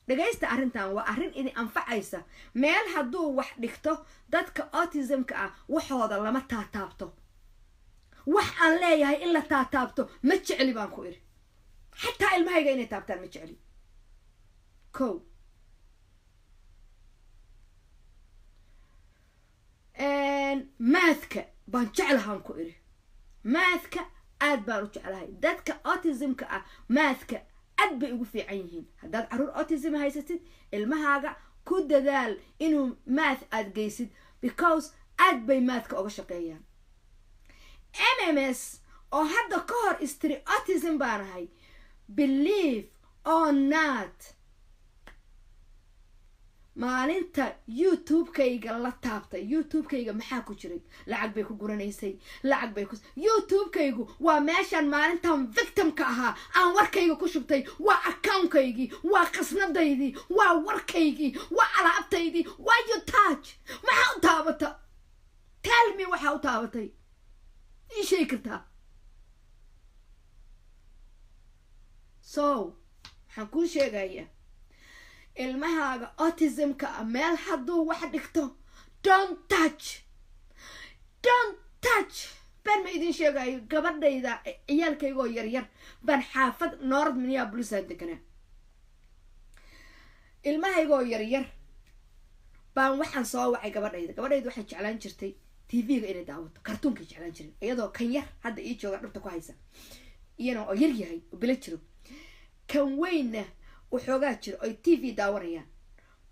[SPEAKER 1] dhagaysta arrintan waa arrin idin anfacaysa meel hadduu wax dhigto dadka autismka ah waxooda lama taataabto wax aan leeyahay in la taataabto ma jecli baan ku iri xataa ilmahayga inay taabtaan ma jecli kow maathka baan jeclahaan ku iri maathka aad baan u jeclahay dadka autismka ah maathka aad bay ugu fiican yihiin haddaad caruur autism haysatid ilmahaaga ku dadaal inuu maath aad geysid because aad bay maathka uga shaqeeyaan mms oo hadda ka hor istiri autism baan ahay believe or not maalinta youtube-kayga la taabtay youtube-kayga maxaa ku jiray lacag bay ku guranaysay lacag bay ku youtube-kaygu waa meeshaan maalintan victimka ahaa aan warkayga ku shubtay waa account-kaygii waa qasnadaydii waa warkaygii waa alaabtaydii waa you touch maxaa u taabata tell me waxaa u taabatay ii sheegi kartaa so waxaan kuu sheegayaa ilmahaaga autismka ah meel hadduu wax dhigto don't touch baan ma idin sheegayo gabadhayda ciyaalkaygoo yaryar baan xaafad north minneapolis aan deganaa ilmahaygoo yaryar baan waxaan soo wacay gabadhayda waxay jeclaan jirtay tv-ga inay daawato kartuunkay jeclaan jirin iyadoo kan yar hadda ii jooga dhabta ku haysa iyana oo yar yahay oo bila jiro kan weynna waxoogaa jiro oy tv daawanayaan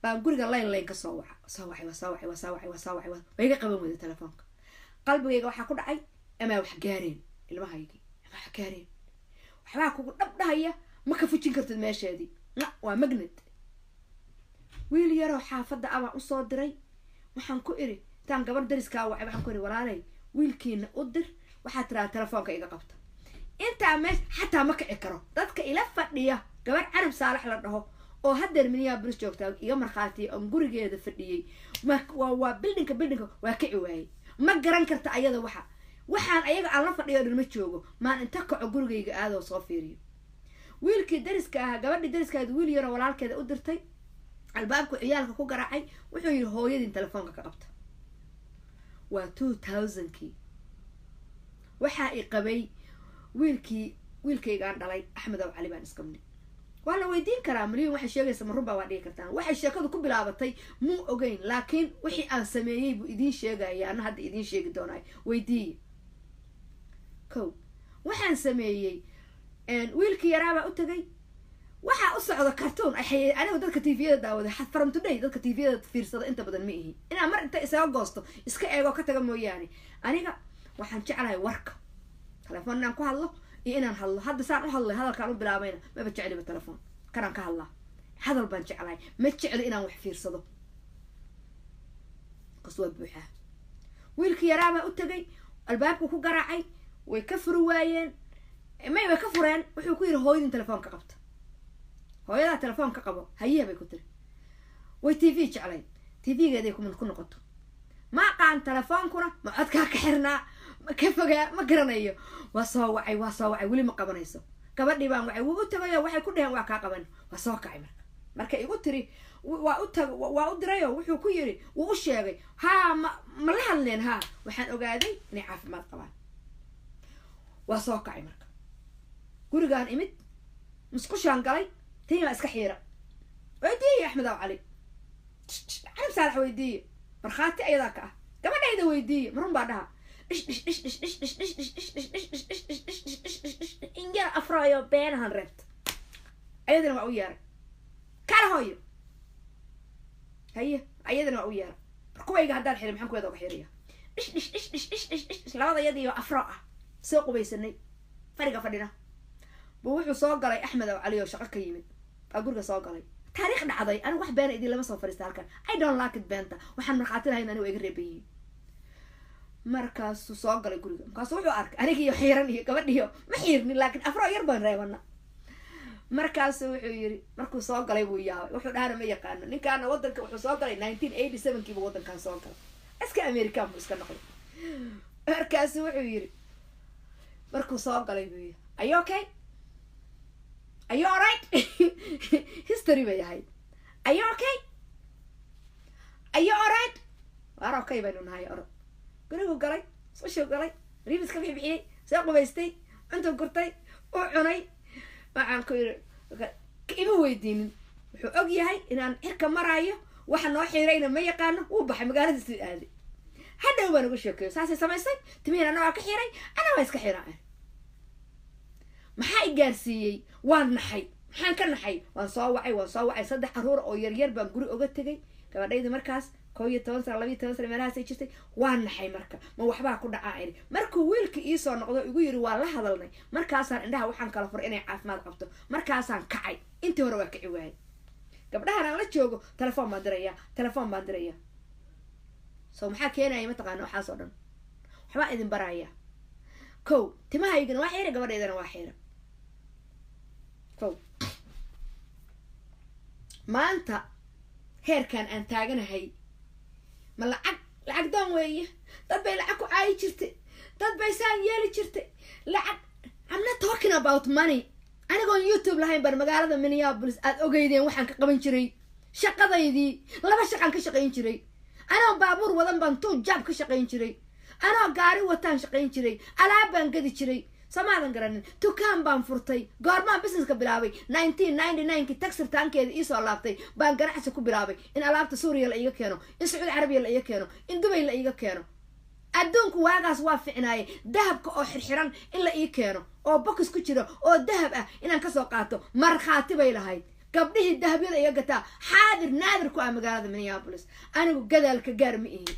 [SPEAKER 1] baan guriga line ka soo wacay wayga qaban weyda telefoonka qalbigayga waxaa ku dhacay amaa wax gaareen ilmahaygii amaa wax gaareen waxbaa kugu dhabdhahaya ma ka fujin kartid meesheedii waa magnad wiil yaroo xaafadda abaan usoo diray waxaan ku iri intaan gabar dariskaa wacay waxaan ku iri walaalay wiilkiina u dir waxaa tiraa telefoonka iga qabta intaa meesha xataa ma kici karo dadka ila fadhiya gabar carab saalax la dhaho oo haddeer minneapolis joogtaa iga markhaatiya oon gurigeeda fadhiyey waa bildinka waa kici waayey ma garan karta ayada waxaan ayaga aan la fadhiyo dhan ma joogo maan inta kaco gurigayga aadoo soo fiiriyo wiilkii dariska ahaa gabadhii dariskaada wiil yaroo walaalkeeda u dirtay albaabku ciyaalka ku garaacay wuxuu yidhi hooyadiin telefoonka ka qabta waa 2000kii waxaa i qabay wiilkaygaan dhalay axmed aw cali baan isqabnay waa la weydiin karaa maliyun waxay sheegaysa ma runbaa waa dhigi kartaan waxay sheekadu ku bilaabatay muu ogeyn laakiin wixii aan sameeyey buu idiin sheegaya ana hadda idiin sheegi doonaayo weydiiye kow waxaan sameeyey wiilkii yaraabaa u tagay waxaa u socda cartoon anigu dadka tviyada daawaday from today dadka tviyada fiirsada inta badan ma ihi inaan mar inta isaga goosto iska eego ka taga mooyaane aniga waxaan jeclahay warka telefoon inaan ku hadlo iyo inaan hadlo hadda saan u hadlay hadalkaan u bilaabayna maba jecliba telefoon kanaan ka hadlaa hadal baan jeclahay ma jecli inaan wax fiirsado kas waa buuxaa wiilkii yaraabaa u tagay albaabku ku garaacay way ka furi waayeen way ka fureen wuxuu ku yidhi hooyadin telefoonka qabta hooyadaa telefoonka qabo hayiha bay ku tiri way tv jeclayd tvgeeday ku noqoto ma aqaan telefoonkuna ma codkaa ka xirnaa ka fogaa ma garanayo waa soo wacay weli ma qabanayso gabadhii baan wacay wuu u tagayo waxay ku dheheen waa kaa qaban waa soo kacay marka igu tiri waa u dirayo wuxuu ku yiri wuu u sheegay haa ma la hadleen haa waxaan ogaaday inay caafimaad qabaan waa soo kacay marka gurigaan imid musqushaan galay tiima iska xiira weydiiye axmed aw cali carab saalax weydiiye markhaati ayadaa ka ah gabadhayda weydiiye marun baa dhaha injara afraayo beenahan reebta ayadana waa u yeeray kala hooyo haye ayadana waa u yeeray kuwayga haddaan xiray maxaan kuweeda uga xiraya labada yadiiyo afro ah soo qubaysanay fariga fadhina buu wuxuu soo galay axmed aw cali oo shaqo ka yimid baa guriga soo galay taariikh dhacday anigu wax beena idin lama soo fariista halkan I don't like it beenta waxaan markhaati lahayn anigu iga reebayihiin markaasuu soo galay guriga markaasuu wuxuu arkay anigiiyo xiiran iyo gabadhiyo ma xiirnin laakiin afro yar baan reebana markaasuu wuxuu yiri markuu soo galay buu yaabay wuxuu dhahana ma yaqaano ninkaana wadanka wuxuu soo galay 1987 kiiba wadankan soo galay iska american buu iska noqday markaasuu wuxuu yiri markuu soo galay buu yiri are you okay are you alright history bay ahayd are you okay are you alright waar okay baynu nahay orod gurigu galay sushuu galay riibis ka bixiyay soo qubaystay intuu gurtay oo cunay waxaan ku yiri ima weydiinin wuxuu og yahay inaan cirka maraayo waxa noo xiirayna ma yaqaano wuu baxay magaalada sii aaday hadhow baan uga sheekeeyo saasay samaysay timihiina anaa ka xiray anaa waa iska xiraan maxaa i gaarsiiyey waan naxay maxaan ka naxay waan soo wacay 3 caruur oo yaryar baan guri uga tegay gabadhayda markaas 11 sano 12 sano meelahaas ay jirtay waan naxay marka ma waxbaa ku dhacaa markuu wiilka ii soo noqdo igu yiri waa la hadalnay markaasaan indhaha waxaan kala fur inay caafimaad qabto markaasaan kacay intii hore waa kici waayay gabdhahan aan la joogo telefoon baan diraya soo maxaa keenaya mataqaana waxaas oo dhan waxbaa idin baraya kow timahaygana waa xiira gabadhaydana waa xiira kow maanta heerkan aan taaganahay ma lacag doon weeye dad bay lacag ku caayi jirtay dad bay saan yeeli jirtay lacag I'm not talking about money anigoon YouTube lahayn baan magaalada Minneapolis aad ogeydeen waxaan ka qaban jiray shaqadaydii 2 shaqan ka shaqayn jiray anoo baabuur wadan baan job ka shaqayn jiray anoo gaari wataan shaqayn jiray alaab baan gadi jiray samaadan garanin dukaan baan furtay goormaan businesska bilaabay 1999 ki taxi tankeeda ii soo laabtay baan ganacsi ku bilaabay in alaabta Suuriya la iga keeno in Saudi Arabia la iga keeno in Dubai la iga keeno adduunku waagaas waa ficnaayay dahabka oo xirxiran in la ii keeno oo box ku jiro oo dahab ah inaan ka soo qaato marxaati bay lahayd gabdhihii dahabyada iga gataa xaadir naadir ku ah magaalada Minneapolis anigu gadaalka gaar ma ihi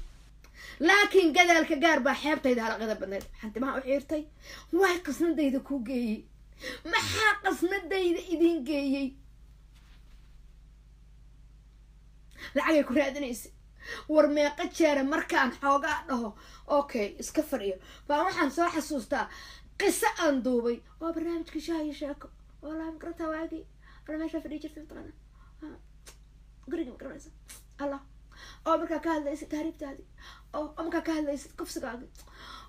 [SPEAKER 1] laakiin gadaalka gaar baa xeebtayda halaqada badneed xantimaha u xiirtay way qasnadayda ku geeyay maxaa qasnadayda idin geeyay lacagay ku raadinaysa war meeqa jeer markaan xoogaa dhaho okay iska fadhiyo baa waxaan soo xasuustaa qiso aan duubay oo barnaamijka shaayo sheeko oo la makarta waagi barnaamijka fadhi jirtay taqana guriga makaraysa allah oo markaa ka hadlaysid taariibtaadii oo markaa ka hadlaysid kufsigaagii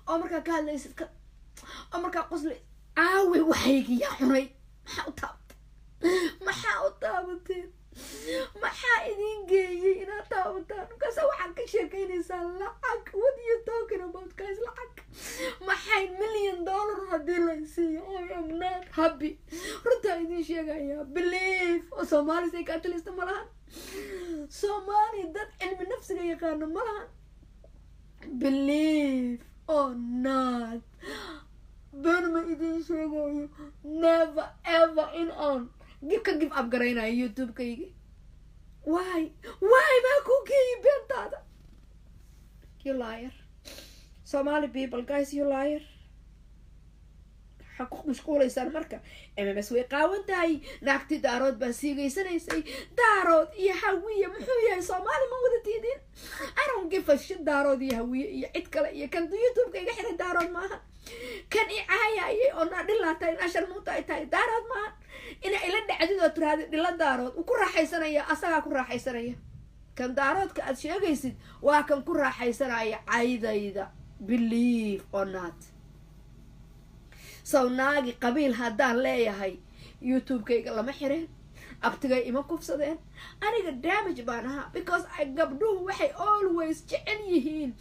[SPEAKER 1] oo markaa ka hadlaysid oo markaa qosli aawe waxaygi yaa cunay maxaa u taabateen maxaa idin geeyay inaad taabataan kasa waxaad ka sheekaynaysaa lacag what you talking about guys lacag maxay $1 million haddii la siiyo I am not happy runtaa idin sheegayaa believe oo Soomaali say ka talista malahan Somali dad cilmi nafsiga yaqaano malahan believe or not ma idin sheegayo never ever in on give up garaynayo YouTube kaygi why ma ku geeyay beentaada you liar Somali people guys you liar حقوق مشغولة يصير مركا إما مسوي قاون تاي ناكتي دارود بسيجي دارود يا هوية محوية صومالي موجودة تيدين I don't give a shit دارود يا هوية يا إتكلا يا كان يوتيوب كي يحرق دارود معها كان إعاية أنا دلها تاي عشر موتا تاي دارود معها إن إلا دعدي دكتور هذا دلها دارود وكل راح يسنايا أصلا كل راح يسنايا كان دارود كأشياء جيسد وكان كل راح يسنايا عايدة إذا believe or not so naagi qabiil haddaan leeyahay YouTube-kayga lama xireen abtigay ima kufsadeen aniga damage baan ahaa because gabdhuhu waxay always jecel yihiin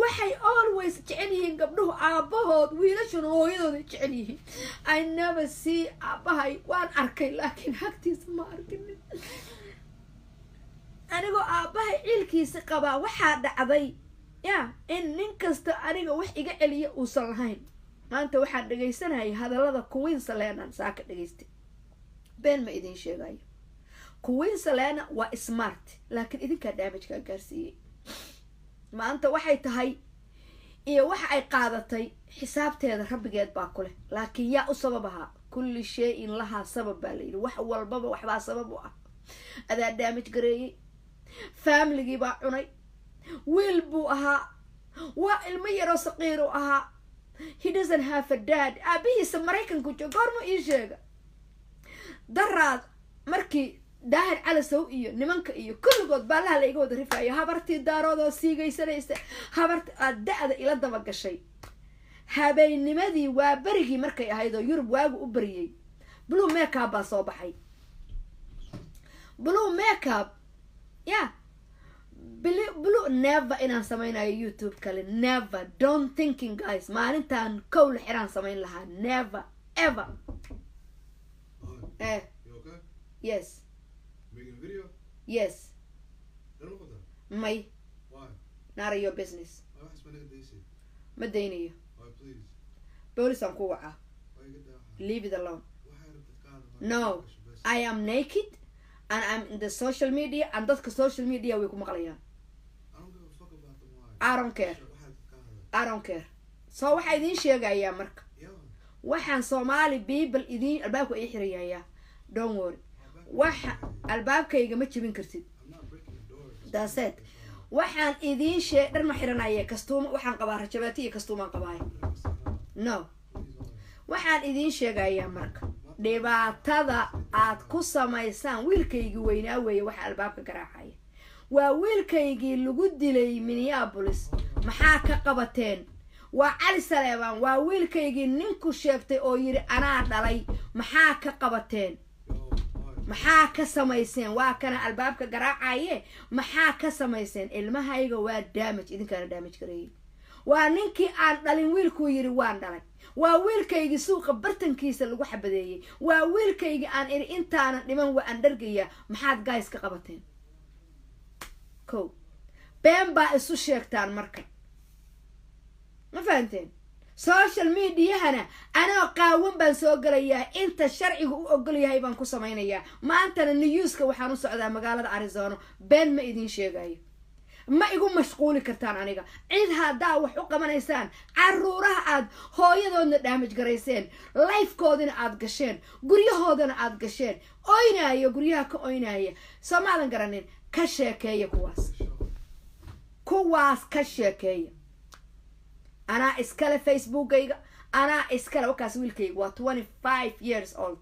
[SPEAKER 1] waxay always jecel yihiin gabdhuhu aabahood wiilashuna hooyadooda jecel yihiin I never see aabahay waan arkay laakiin hagtiisa ma arkin anigoo aabahay ciilkiisa qabaa waxaa dhacday in nin kasta aniga wax iga celiya uusan lahayn maanta waxaan dhageysanayay hadallada Queen Selena saaka dhageystay been ma idin sheegayo Queen Selena waa smart laakiin idinka damage ka gaarsiiyay maanta waxay tahay iyo waxa ay qaadatay xisaabteeda rabbigeed baa kule laakiin yaa u sababaha kulli shay in laha sabab baa leeyahay wax walbaba waxba sabab u ah adaa damage gareeyay family baa cunay wiil buu ahaa waa ilmo yaro saqiir u ahaa he doesn't have a dad abihiisa Mareykanku joogo goorma ii sheega daraad markii daahir calasow iyo nimanka iyo kulligood baalaha la iga wada rifayo habartii daaroodoo siigaysanaysa habarta da'da ila daba gashay habeennimadii waa berigii markay ahayd oo Yurub waagu u bariyay blue makeup baa soo baxay blue makeup blue never inaan samaynayo YouTube kale never don't thinking guys maalintaan kowl xiraan samayn lahaa never ever
[SPEAKER 3] You okay?
[SPEAKER 1] Yes
[SPEAKER 3] Making a video?
[SPEAKER 1] Yes.
[SPEAKER 3] Don't know that.
[SPEAKER 1] May.
[SPEAKER 3] Why?
[SPEAKER 1] None of your business.
[SPEAKER 3] Why ask my nigga DC?
[SPEAKER 1] Ma daynayo.
[SPEAKER 3] Why please?
[SPEAKER 1] Boolice aan ku wacaa.
[SPEAKER 3] Why you get that?
[SPEAKER 1] Leave it alone.
[SPEAKER 3] Why had a God?
[SPEAKER 1] No. I am naked and I'm in the social media and dadka social media way ku maqlayaan.
[SPEAKER 3] I don't give a fuck about the why.
[SPEAKER 1] I don't care. I don't care. So waxa idin sheegayaa marka. waxaan Somali people idin albaabku ay xirayaa. Don't worry. waxa albaabkayga ma jibin kartid. That's it. waxaan idin dhar ma xiranaya kastuuma waxaan qabaa rajabaati iyo kastuumaan qabaay. No. waxaan idin sheegayaa marka dhibaatada aad ku samaysaan wiilkaygii weynaa weeye waxa albaabka garaacaya. waa wiilkaygii lagu dilay Minneapolis. maxaa ka qabateen? waa Cali Saleebaan. waa wiilkaygii ninku sheegtay oo yiri anaa dhalay. maxaa ka qabateen? maxaa ka samayseen? waa kana albaabka garaacaye. maxaa ka samayseen? ilmahayga waa damage idinkaana damage gareeyay. waa ninkii aan dhalin wiilku yiri waan dhalay. waa wiilkaygii suuqa bartankiisa lagu xabadeeyay. waa wiilkaygii aan iri intaana dhiman waa aan dhargaya. maxaad guys ka qabateen? ko been baa isu sheegtaan marka. ma fahanteen? social mediahana anoo qaawan baan soo galayaa. inta sharcigu u ogol yahay baan ku samaynayaa. maantana newska waxaan u socdaa magaalada Arizona. been ma idin sheegayo. ma igu mashquuli kartaan aniga. cid haddaa wax u qabanaysaan caruuraha aad hooyadoodna damage garayseen, lifekoodina aad gasheen, guryahoodana aad gasheen, oynaaya guryaha ka oynaaya. Soomaadan garanin ka sheekeeya kuwaas ka sheekeeya. anaa iskale Facebookayga, anaa iskale wakaas wiilkayga waa 25 years old.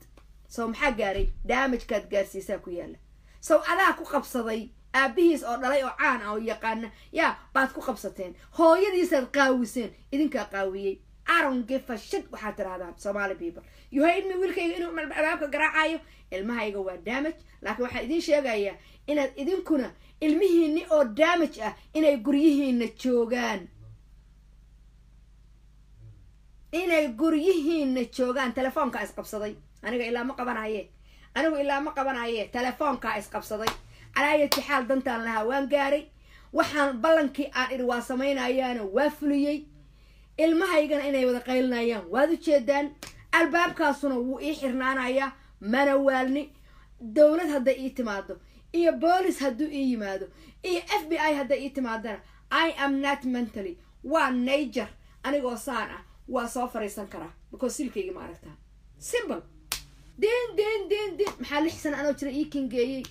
[SPEAKER 1] so maxaa gaaray? damage-kaad gaarsiisaa ku yaala. so adaa ku qabsaday aabihiis oo dhalay oo caan ah oo yaqaana yaa baad ku qabsateen. hooyadiisaad qaawiseen. idinkaa qaawiyey. I don't give a shit waxaad tirahdaan Somali people. you hate me wiilkayga inuu albaabka garaacayo. ilmahayga waa damage. laakiin waxaa idin sheegayaa inaad idinkuna ilmihiinni oo damage ah inay guryihiina joogaan. inay guryihiina joogaan. telefoonka isqabsaday. aniga ilaa ma qabanaye. telefoonka isqabsaday. alaayati xaal dantaan lahaa waan gaaray. waxaan ballankii aan iri waa samaynayaana waa fuliyey. ilmahaygana inay wada qaylinayaan waad u jeedaan. albaabkaasuna wuu ii xirnaanayaa. mana waalni. dowlad hadday ii timaado iyo boolis hadduu ii yimaado iyo FBI hadday ii timaadana I am not mentally. waa nature anigoo saan ah waa soo fariisan karaa because silkayga ma aragtaa. simple. din maxaa 6 sano anoo jira ii kingeeyey?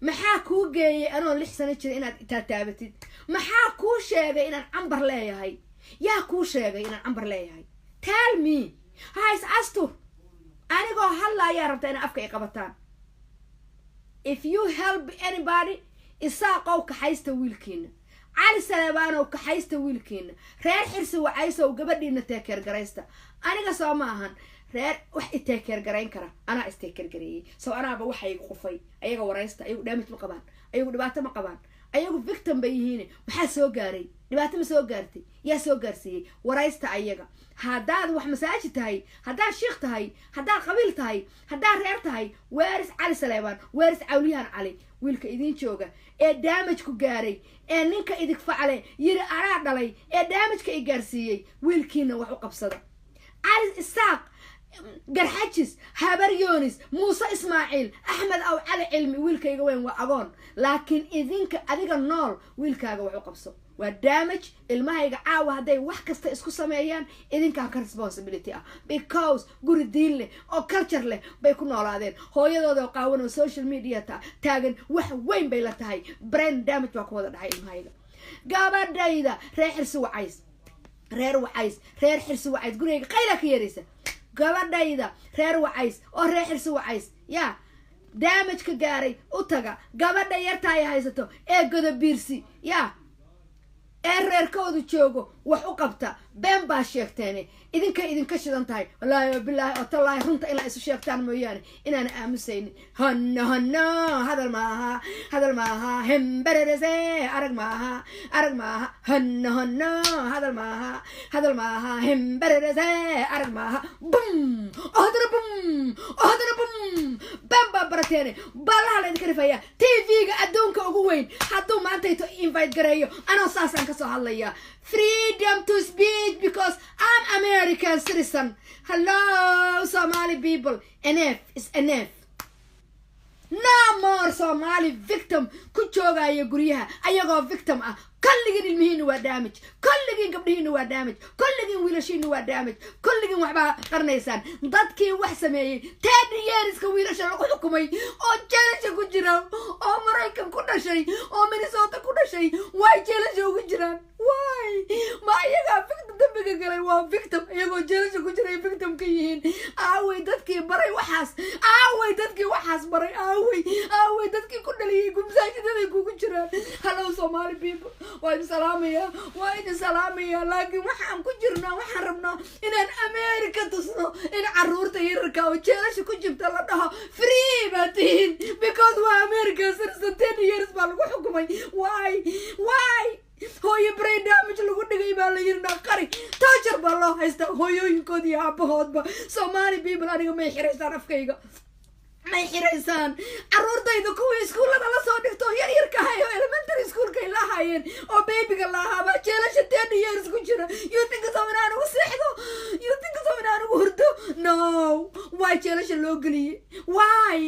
[SPEAKER 1] maxaa kuu geeyey anoo 6 sano jira inaad taabatid? maxaa kuu sheegay inaan cambar leeyahay? yaa kuu sheegay inaan cambar leeyahay? tell me. hays astur anigoo hadlaayaa rabta inaa afka ay qabataan. if you help anybody isaaqow kaxaysta wiilkiina. Cali Saleebaanow kaxaysta wiilkiina. reer xirsi wacaysow gabadhiina teekeer garaysta. aniga soo ma ahan reer wax iteekeer garayn kara. anaa isteekeer gareeyay. soo anaaba waxa igu qufay. ayaga waraysta. ayagu damage ma qabaan. ayagu dhibaato ma qabaan. ayagu victim bay yihiin. maxaa soo gaaray? dhibaato ma soo gaartay? yaa soo gaarsiiyey? waraysta ayaga. haddaad wax masaajid tahay, haddaad sheekh tahay, haddaad qabiil tahay, haddaad reer tahay, waaris Cali Saleebaan, waaris Cawliyahan Cali, wiilka idin jooga ee damage ku gaaray, ee ninka idig facale yiri anaa dhalay, ee damage ka i gaarsiiyey, wiilkiina wax u qabsada. Cali Isaaq, garxajis, habar Yoonis, Muuse Ismaaciil, Axmed aw Cali Cilmi, wiilkayga weyn waa agoon. laakiin idinka adiga nool wiilkaaga wax u qabso. waa damage. ilmahayga caawa hadday wax kasta isku sameeyaan idinkaa ka responsibility ah. because guri diin leh oo culture leh bay ku noolaadeen. hooyadooda oo qaawan oo social media taagan wax weyn bay la tahay. brain damage baa ku wada dhacay ilmahayga. gabadhayda reer xirsi wacays gurigayga qayla ka yeeraysa. gabadhayda reer wacays oo reer xirsi wacays yaa damage ka gaaray u taga. gabadha yarta ay haysato ee godobiirsi yaa ee reerkoodu joogo wax u qabta. been baa sheegteen. idinka shidan tahay. wallaahi bilaahi oo tallaahi runta ilaa isu sheegtaan mooyaane inaana aamusaynin. hanno hadal maaha hembererese arag maaha hanno hadal maaha hembererese arag maaha. bum hadana bum bamba barateene ballaha la idinka rifaya TV-ga adduunka ugu weyn hadduu maanta ito invite gareeyo anoo saasaan kasoo hadlaya freedom to speak because I'm American citizen. Hello Somali people, enough is enough. No more Somali victim ku joogaya guryaha ayagoo victim ah. كلجين المهين هو damage كلجين قبلهين هو damage كلجين ويلاشين هو damage كلجين وحبا قرنيسان ضدكي وحسمي 10 years كويلاش الحكومي أو جالس كجرا أو مرايكم كنا شيء أو مينيسوتا كنا شيء واي جالس كجرا واي ما يجا victim دمك قلي وا victim يجوا جالس كجرا victim كيهين أوي ضدكي براي وحاس أوي ضدكي وحاس براي أوي ضدكي كنا ليه يقوم ساكت يقوم كجرا hello Somali people وين سلامية لكن وحن كجرنا وحن ربنا إن أمريكا تصنع إن عرورته يركا وجالش كجبت لها فري باتين because we أمريكا صرت 10 years بالغو حكومي why هو يبري دامج لغو دقي بالا يرنا قري تاجر بالله هيستا هو ينكود يا أبهود با Somali people أنا ما يحريسان أفكيغا ما يحريسان عرورتayda kuwii iskuulada la soo dhigto yar hayo elementary school kay la hayeen oo babyga la haba jeelasha 10 years ku jira you think so inaan ugu seexdo you think so inaan ugu hurdo no why jeelasha loo galiyay why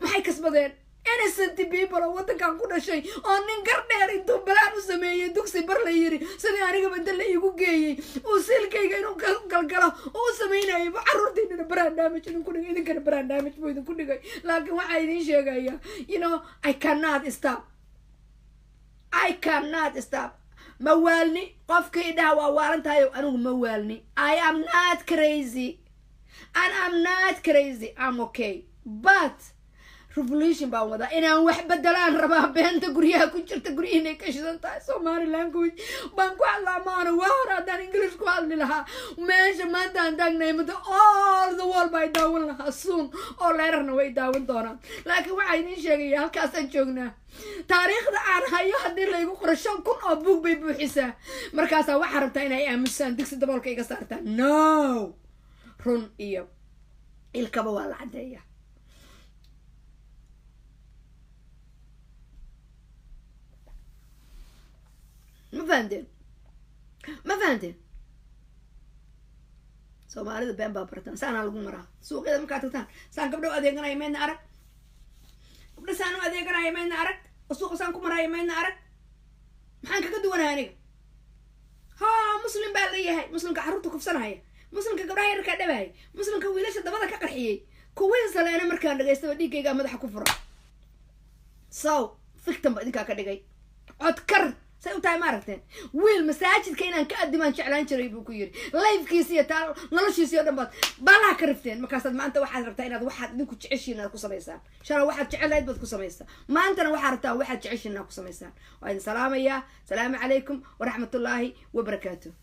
[SPEAKER 1] maxay kasbadeen innocent people oo wadankan ku dhashay oo nin gardheer intuu balaan u sameeyay dugsi bar la yiri sidii aniga badal la igu geeyay oo silkayga inuu galgalo oo sameeyay carruurtayda brand damage inuu ku dhigay idinka brand damage buu idinku dhigay laakiin waxa idin sheegaya you know I cannot stop mawaalni qofkii dhaha waa waarantahay anigu mawaalni I am not crazy and I'm not crazy I'm okay but revolution baa wada inaan wax bedelaan rabaa beenta guryaha ku jirta guryaha ka shidan tahay Somali language baan ku hadlaamaana waa hor haddaan English ku hadli lahaa meesha maanta aan taagnay muddo all the world bay daawan lahaa soon oo leerarna way daawan doonaan laakiin waxaa idin sheegaya halkaasaan joognaa taariikhda aan hayo haddii laygu qoro 5,000 oo buug bay buuxisaa markaasaa waxaa rabtaa inay aamusaan digsi daboolka iga saartaan no run iyo ilkaba waa la cadeeya ما فهمتين Soomaalida been baa bartaan saana lagu maraa suuqyada markaa tagtaan saan gabdho adeeganaya meedna arag gabdho saan u adeeganaya meedna arag suuqa saan ku maraya meedna arag maxaan kaga duwanahay aniga muslim baa leeyahay muslimka carruurta kufsanaya muslimka gabdhaha yarka dhabahay muslimka wiilasha dabada ka qarxiyay kuwii saleena markaan dhageystaba dhiigayga madaxa ku fura so victim ba idinka ka dhigay codkar say u tahay ma aragteen wiil masaajidka inaan ka adimaan jeclaan jiray buu ku yiri life-kiisa iyo taal noloshiisa oo dhanbaad baalaha ka rifteen markaasaad maanta waxaad rabtaa inaad waxaad idinku jeceshiin aad ku samaysaan shalay waxaad jecelayd baad ku samaysaa maantana waxaad rabtaa waxaad jeceshiin aad ku samaysaan waa idin salaamayaa salaamu calaykum waraxmatullaahi wabarakaatuh